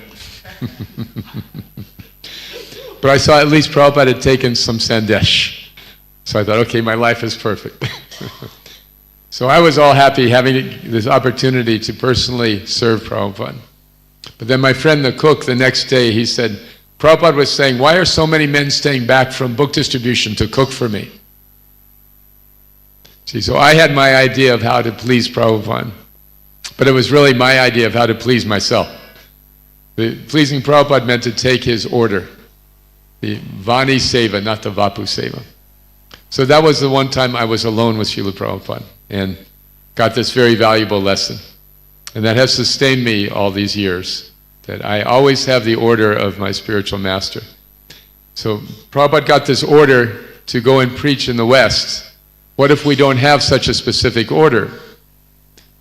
But I saw at least Prabhupada had taken some sandesh. So I thought, okay, my life is perfect. So I was all happy having this opportunity to personally serve Prabhupada. But then my friend, the cook, the next day, he said, Prabhupada was saying, "Why are so many men staying back from book distribution to cook for me?" See, so I had my idea of how to please Prabhupada. But it was really my idea of how to please myself. Pleasing Prabhupada meant to take his order. The Vani Seva, not the Vapu Seva. So that was the one time I was alone with Srila Prabhupada and got this very valuable lesson. And that has sustained me all these years, that I always have the order of my spiritual master. So Prabhupada got this order to go and preach in the West. What if we don't have such a specific order?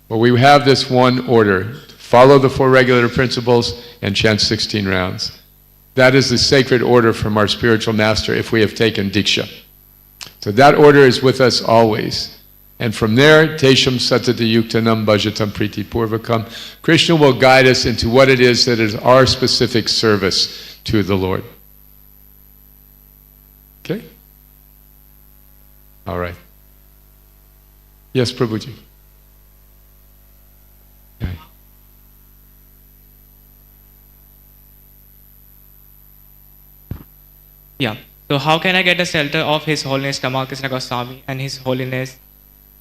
Well, we have this one order: follow the 4 regular principles and chant 16 rounds. That is the sacred order from our spiritual master if we have taken Diksha. So that order is with us always. And from there, Tesham Satata Yuktanam Bhajatam Priti Purvakam, Krishna will guide us into what it is that is our specific service to the Lord. Okay? All right. Yes, Prabhuji. Okay. Yeah. So how can I get a shelter of His Holiness Tamal Krishna Goswami and His Holiness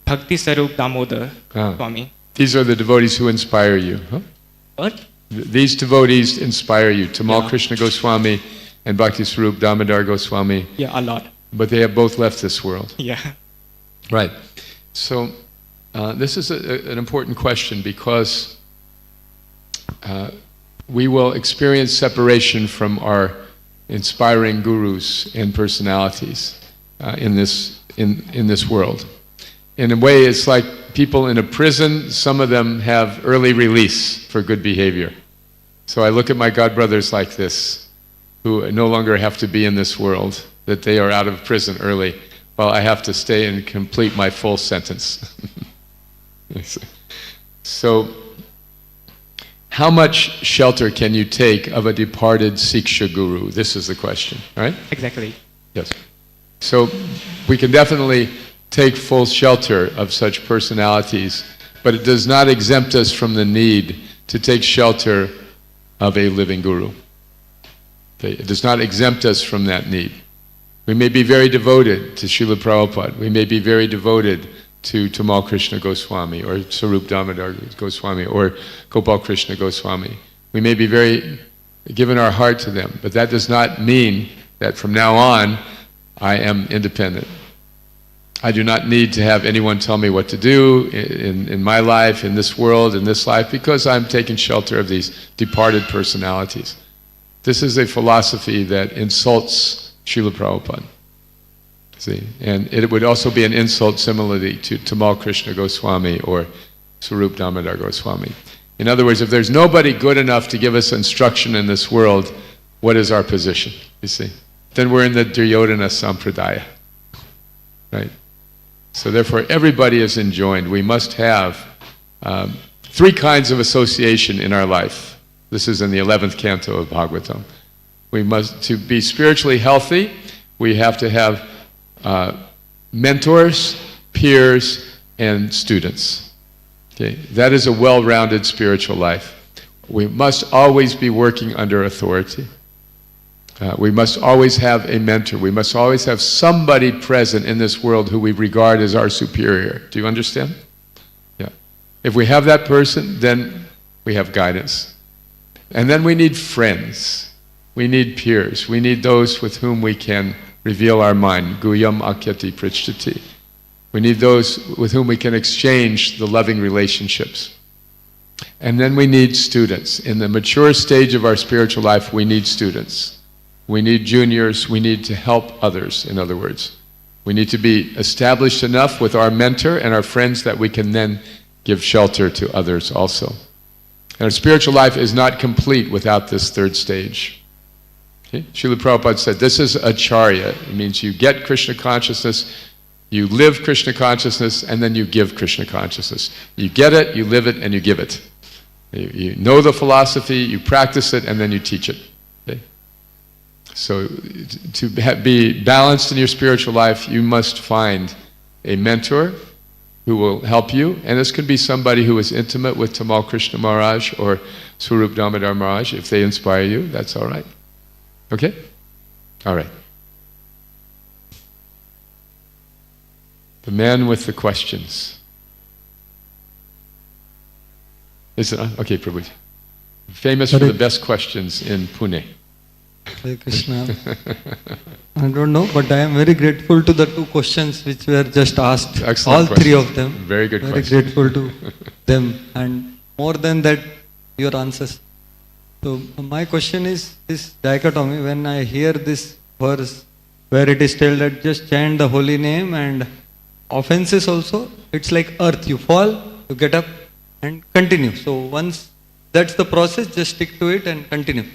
Bhakti Sarup Damodar Swami? These are the devotees who inspire you. Huh? What? These devotees inspire you. Tamal Krishna Goswami and Bhakti Sarup Damodar Goswami. Yeah, a lot. But they have both left this world. Yeah. Right. So this is an important question because we will experience separation from our inspiring gurus and personalities in this world. In a way, it's like people in a prison. Some of them have early release for good behavior. So I look at my godbrothers like this, who no longer have to be in this world, that they are out of prison early, while I have to stay and complete my full sentence. So, how much shelter can you take of a departed Siksha guru? This is the question, right? Exactly. Yes. So we can definitely take full shelter of such personalities, but it does not exempt us from the need to take shelter of a living guru. Okay? It does not exempt us from that need. We may be very devoted to Srila Prabhupada. We may be very devoted to Tamal Krishna Goswami or Sarup Damodar Goswami or Gopal Krishna Goswami. We may be very given our heart to them. But that does not mean that from now on I am independent. I do not need to have anyone tell me what to do in my life, in this world, in this life, because I'm taking shelter of these departed personalities. This is a philosophy that insults Srila Prabhupada. See? And it would also be an insult similarly to Tamal Krishna Goswami or Swarup Damodar Goswami. In other words, if there's nobody good enough to give us instruction in this world, what is our position? You see? Then we're in the Duryodhana Sampradaya. Right? So therefore, everybody is enjoined. We must have 3 kinds of association in our life. This is in the 11th canto of Bhagavatam. We must, to be spiritually healthy, we have to have mentors, peers, and students. Okay? That is a well-rounded spiritual life. We must always be working under authority. We must always have a mentor. We must always have somebody present in this world who we regard as our superior. Do you understand? Yeah. If we have that person, then we have guidance. And then we need friends. We need peers. We need those with whom we can reveal our mind. Guyam akyati prichtati. We need those with whom we can exchange the loving relationships. And then we need students. In the mature stage of our spiritual life, we need students. We need juniors. We need to help others, in other words. We need to be established enough with our mentor and our friends that we can then give shelter to others also. And our spiritual life is not complete without this 3rd stage. Okay? Srila Prabhupada said, this is acharya. It means you get Krishna consciousness, you live Krishna consciousness, and then you give Krishna consciousness. You get it, you live it, and you give it. You know the philosophy, you practice it, and then you teach it. Okay? So to be balanced in your spiritual life, you must find a mentor who will help you. And this could be somebody who is intimate with Tamal Krishna Maharaj or Swarup Damodar Maharaj. If they inspire you, that's all right. Okay? All right. The man with the questions. Is it on? Okay, Prabhu. Famous for the best questions in Pune. Hare Krishna. I don't know, but I am very grateful to the 2 questions which were just asked. Excellent all questions. 3 of them. Very good very question. grateful to them. And more than that, your answers. So my question is this dichotomy. When I hear this verse where it is told that just chant the holy name, and offenses also, it's like earth. You fall, you get up and continue. So once that's the process, just stick to it and continue.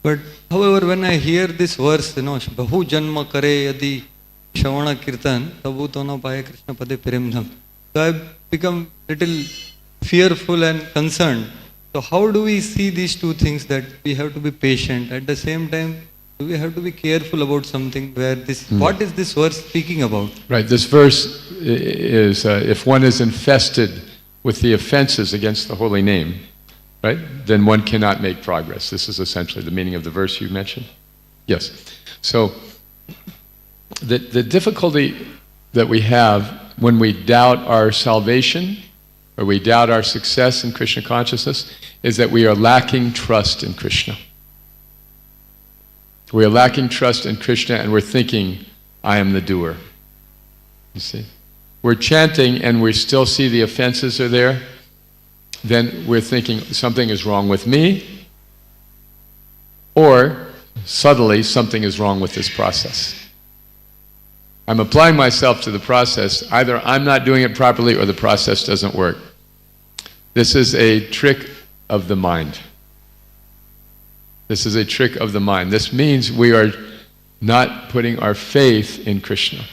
But however, when I hear this verse, Bahu Janma Kare Yadi Shavana Kirtan, Tabu Tono Paye Krishna Pade Premdham. So I become little fearful and concerned. So how do we see these 2 things, that we have to be patient, at the same time, do we have to be careful about something where this, what is this verse speaking about? Right, this verse is, if one is infested with the offenses against the holy name, right, then one cannot make progress. This is essentially the meaning of the verse you mentioned. Yes. So the difficulty that we have when we doubt our salvation or we doubt our success in Krishna consciousness is that we are lacking trust in Krishna. We are lacking trust in Krishna and we're thinking, I am the doer. You see? We're chanting and we still see the offenses are there. Then we're thinking something is wrong with me, or subtly something is wrong with this process. I'm applying myself to the process. Either I'm not doing it properly or the process doesn't work. This is a trick of the mind. This is a trick of the mind. This means we are not putting our faith in Krishna.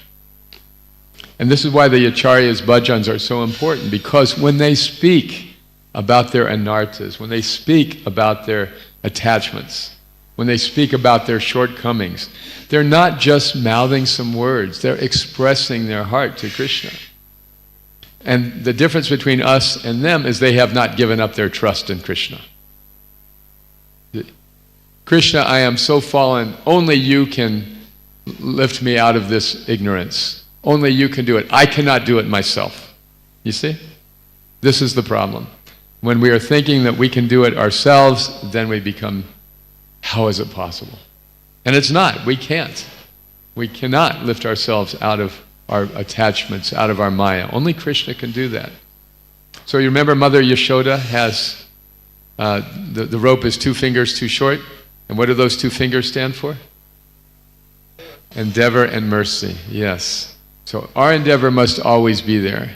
And this is why the Acharyas' bhajans are so important, because when they speak about their anarthas, when they speak about their attachments, when they speak about their shortcomings, they're not just mouthing some words, they're expressing their heart to Krishna. And the difference between us and them is they have not given up their trust in Krishna. Krishna, I am so fallen, only you can lift me out of this ignorance. Only you can do it. I cannot do it myself. You see? This is the problem. When we are thinking that we can do it ourselves, then we become How is it possible? And it's not. We can't. We cannot lift ourselves out of our attachments, out of our Maya. Only Krishna can do that. So you remember Mother Yashoda has, the rope is 2 fingers too short. And what do those 2 fingers stand for? Endeavor and mercy, yes. So our endeavor must always be there.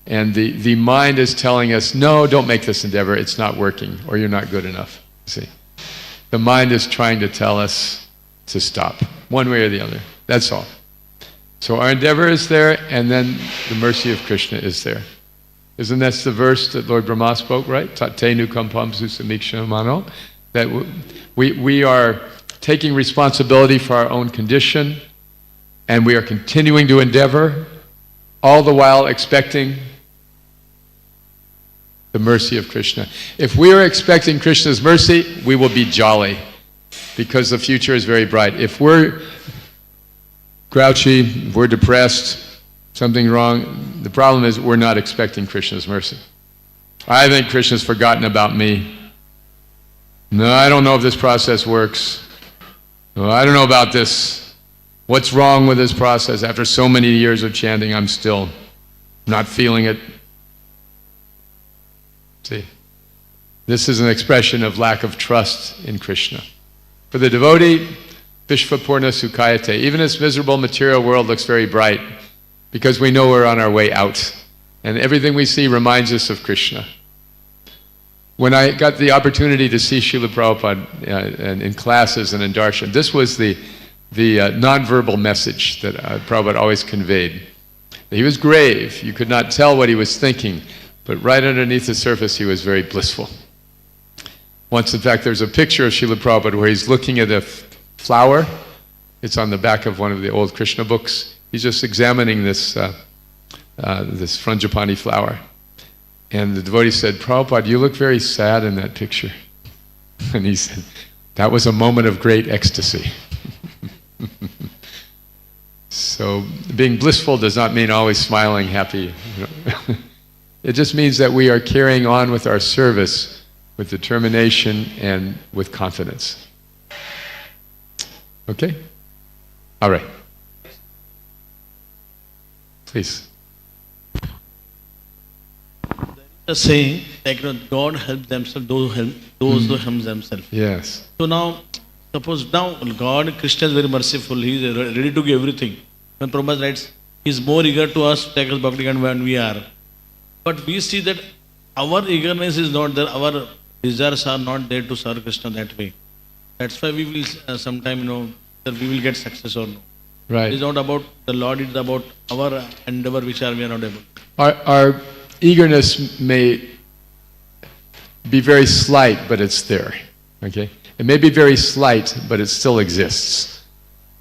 And the mind is telling us, no, don't make this endeavor, it's not working, or you're not good enough. See? The mind is trying to tell us to stop, one way or the other. That's all. So our endeavor is there, and then the mercy of Krishna is there. Isn't that the verse that Lord Brahma spoke, right? Tate nukampam susamiksha mano. That we are taking responsibility for our own condition, and we are continuing to endeavor, all the while expecting the mercy of Krishna. If we are expecting Krishna's mercy, we will be jolly, because the future is very bright. If we're grouchy, we're depressed, something wrong, the problem is we're not expecting Krishna's mercy. I think Krishna's forgotten about me. No, I don't know if this process works. No, I don't know about this. What's wrong with this process? After so many years of chanting, I'm still not feeling it. See, this is an expression of lack of trust in Krishna. For the devotee, Vishvapurna Sukhayate, even this miserable material world looks very bright because we know we're on our way out. And everything we see reminds us of Krishna. When I got the opportunity to see Srila Prabhupada in classes and in darshan, this was the nonverbal message that Prabhupada always conveyed. He was grave. You could not tell what he was thinking, but right underneath the surface he was very blissful. Once, in fact, there's a picture of Srila Prabhupada where he's looking at a flower. It's on the back of one of the old Krishna books. He's just examining this frangipani flower. And the devotee said, Prabhupada, you look very sad in that picture. And he said, that was a moment of great ecstasy. So being blissful does not mean always smiling, happy. You know. It just means that we are carrying on with our service with determination and with confidence. Okay? All right. Please. The saying, like, God help themselves, those who help themselves. Yes. So now, suppose now God, Krishna is very merciful. He is ready to give everything. When Prabhupada writes, He is more eager to us to take us bhakti when we are. But we see that our eagerness is not there. Our desires are not there to serve Krishna that way. That's why we will sometime, that we will get success or no. Right. It is not about the Lord, it is about our endeavor which we are not able. Our eagerness may be very slight, but it's there. Okay? It may be very slight, but it still exists.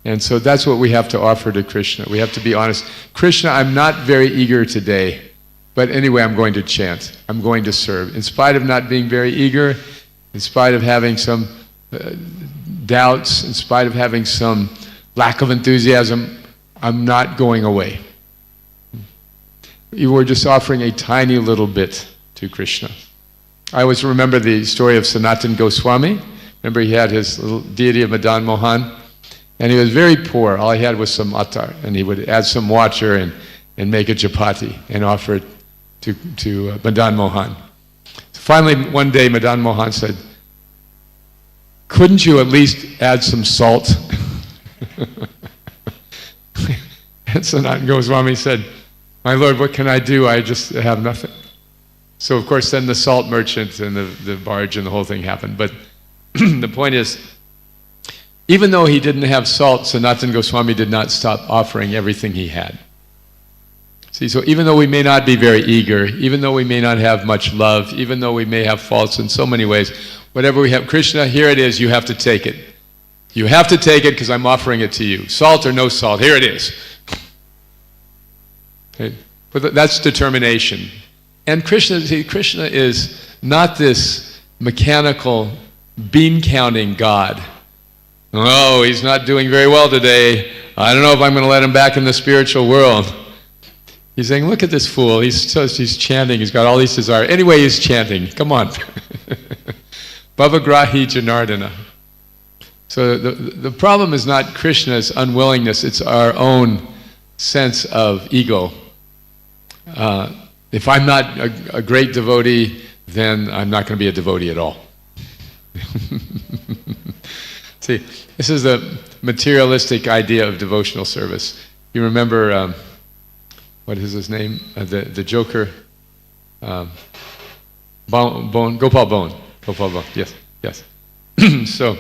And so that's what we have to offer to Krishna. We have to be honest. Krishna, I'm not very eager today, but anyway, I'm going to chant. I'm going to serve. In spite of not being very eager, in spite of having some doubts, in spite of having some lack of enthusiasm, I'm not going away. You were just offering a tiny little bit to Krishna. I always remember the story of Sanatan Goswami. Remember, he had his little deity of Madan Mohan, and he was very poor. All he had was some attar, and he would add some water and make a chapati and offer it to Madan Mohan. So finally, one day, Madan Mohan said, couldn't you at least add some salt? And Sanatan Goswami said, my Lord, what can I do? I just have nothing. So, of course, then the salt merchant and the barge and the whole thing happened. But the point is, even though he didn't have salt, Sanatan Goswami did not stop offering everything he had. See, so even though we may not be very eager, even though we may not have much love, even though we may have faults in so many ways, whatever we have, Krishna, here it is, you have to take it. You have to take it because I'm offering it to you. Salt or no salt, here it is. Okay? But that's determination. And Krishna is not this mechanical bean-counting God. Oh, he's not doing very well today. I don't know if I'm going to let him back in the spiritual world. He's saying, look at this fool. He's chanting. He's got all these desires. Anyway, he's chanting. Come on. Bhavagrahi Janardana. So the problem is not Krishna's unwillingness, it's our own sense of ego. If I'm not a great devotee, then I'm not going to be a devotee at all. See, this is a materialistic idea of devotional service. You remember, what is his name? The Joker? Gopal Bone. Yes. So,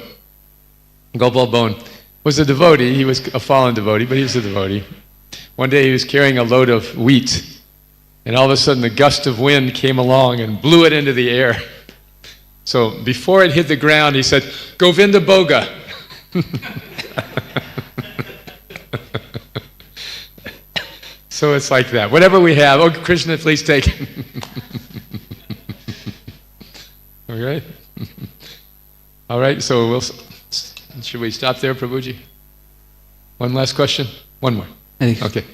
Gopal Bone was a devotee. He was a fallen devotee, but he was a devotee. One day he was carrying a load of wheat, and all of a sudden a gust of wind came along and blew it into the air. So before it hit the ground, he said, Govinda Bhoga. So it's like that. Whatever we have, oh, Krishna, please take it. Okay? All right, so should we stop there, Prabhuji? One last question? One more. Okay.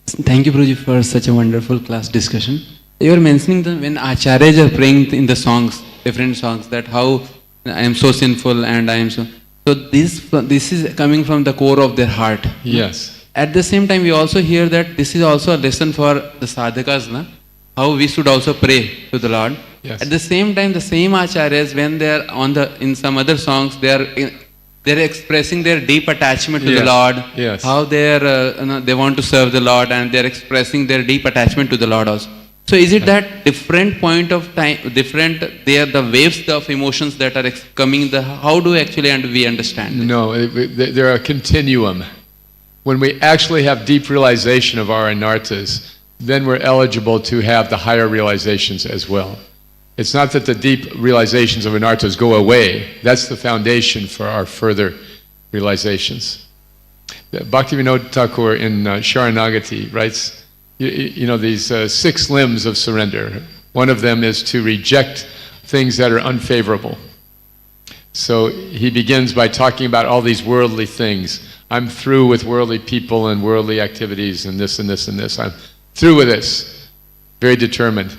Thank you, Prabhuji, for such a wonderful class discussion. You were mentioning that when acharyas are praying in the songs, different songs, that how I am so sinful and I am so... So this is coming from the core of their heart. Yes. At the same time, we also hear that this is also a lesson for the sadhakas, na? How we should also pray to the Lord. Yes. At the same time, the same acharyas, when they are in some other songs, they are expressing their deep attachment to the Lord. Yes. How they want to serve the Lord, and they are expressing their deep attachment to the Lord also. So is it that different point of time, they are the waves of emotions that are coming, how do actually we understand it? No, they're a continuum. When we actually have deep realization of our anarthas, then we're eligible to have the higher realizations as well. It's not that the deep realizations of anarthas go away. That's the foundation for our further realizations. Bhaktivinoda Thakur in Sharanagati writes, you know, these 6 limbs of surrender. One of them is to reject things that are unfavorable. So he begins by talking about all these worldly things. I'm through with worldly people and worldly activities and this and this and this. I'm through with this. Very determined.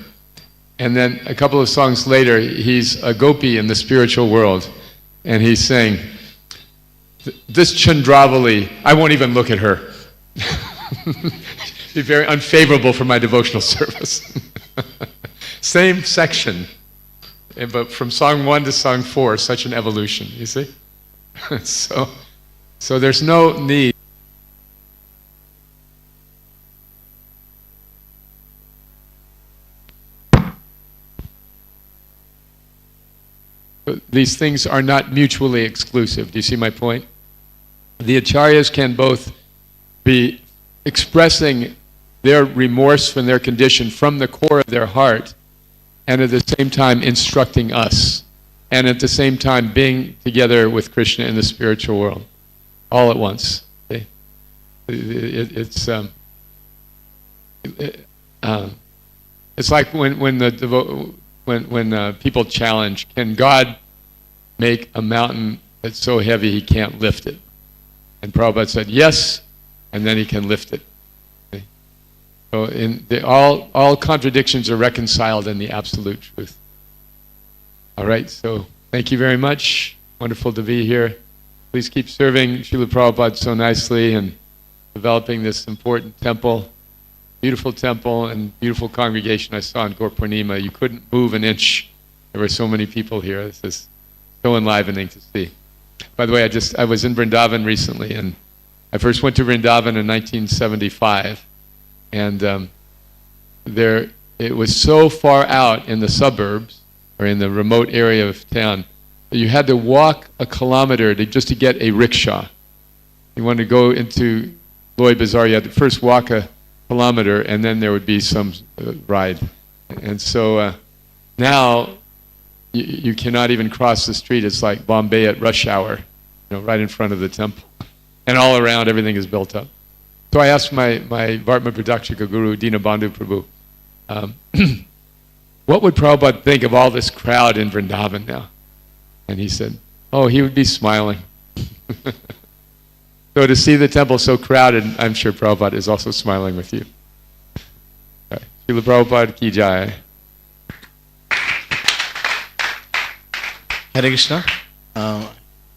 And then a couple of songs later, he's a gopi in the spiritual world. And he's saying, this Chandravali, I won't even look at her. Be very unfavorable for my devotional service. Same section, but from song 1 to song 4, such an evolution, you see? So there's no need. These things are not mutually exclusive. Do you see my point? The acharyas can both be expressing their remorse from their condition from the core of their heart, and at the same time instructing us, and at the same time being together with Krishna in the spiritual world, all at once. Okay? It's like when people challenge, can God make a mountain that's so heavy he can't lift it? And Prabhupada said, yes, and then he can lift it. Okay? So all contradictions are reconciled in the absolute truth. All right, so thank you very much. Wonderful to be here. Please keep serving Srila Prabhupada so nicely and developing this important temple, beautiful temple and beautiful congregation I saw in Gaur Purnima. You couldn't move an inch. There were so many people here. This is so enlivening to see. By the way, I was in Vrindavan recently, and I first went to Vrindavan in 1975, and it was so far out in the suburbs, or in the remote area of town, that you had to walk a kilometer just to get a rickshaw. You wanted to go into Loy Bazaar, you had to first walk a kilometer, and then there would be some ride. And so now, you cannot even cross the street. It's like Bombay at rush hour, right in front of the temple. And all around, everything is built up. So I asked my Vartma Pradakshika Guru, Dinabandhu Prabhu, what would Prabhupada think of all this crowd in Vrindavan now? And he said, oh, he would be smiling. So to see the temple so crowded, I'm sure Prabhupada is also smiling with you. Srila Prabhupada ki jai. Hare Krishna.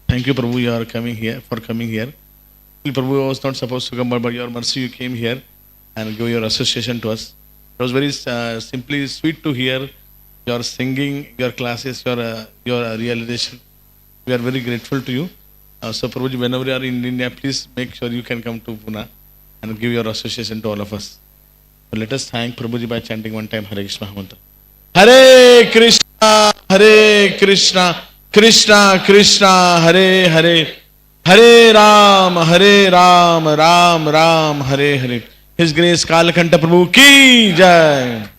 Thank you, Prabhu, you are coming here, for coming here. Prabhu was not supposed to come, but by your mercy you came here and give your association to us. It was very simply sweet to hear your singing, your classes, your realization. We are very grateful to you. So Prabhuji, whenever you are in India, please make sure you can come to Pune and give your association to all of us. So let us thank Prabhuji by chanting one time Hare Krishna mantra. Hare Krishna, Hare Krishna, Krishna Krishna, Hare Hare, Hare Ram, Ram Ram, Hare Hare. His Grace Kalakantha Prabhu ki jai.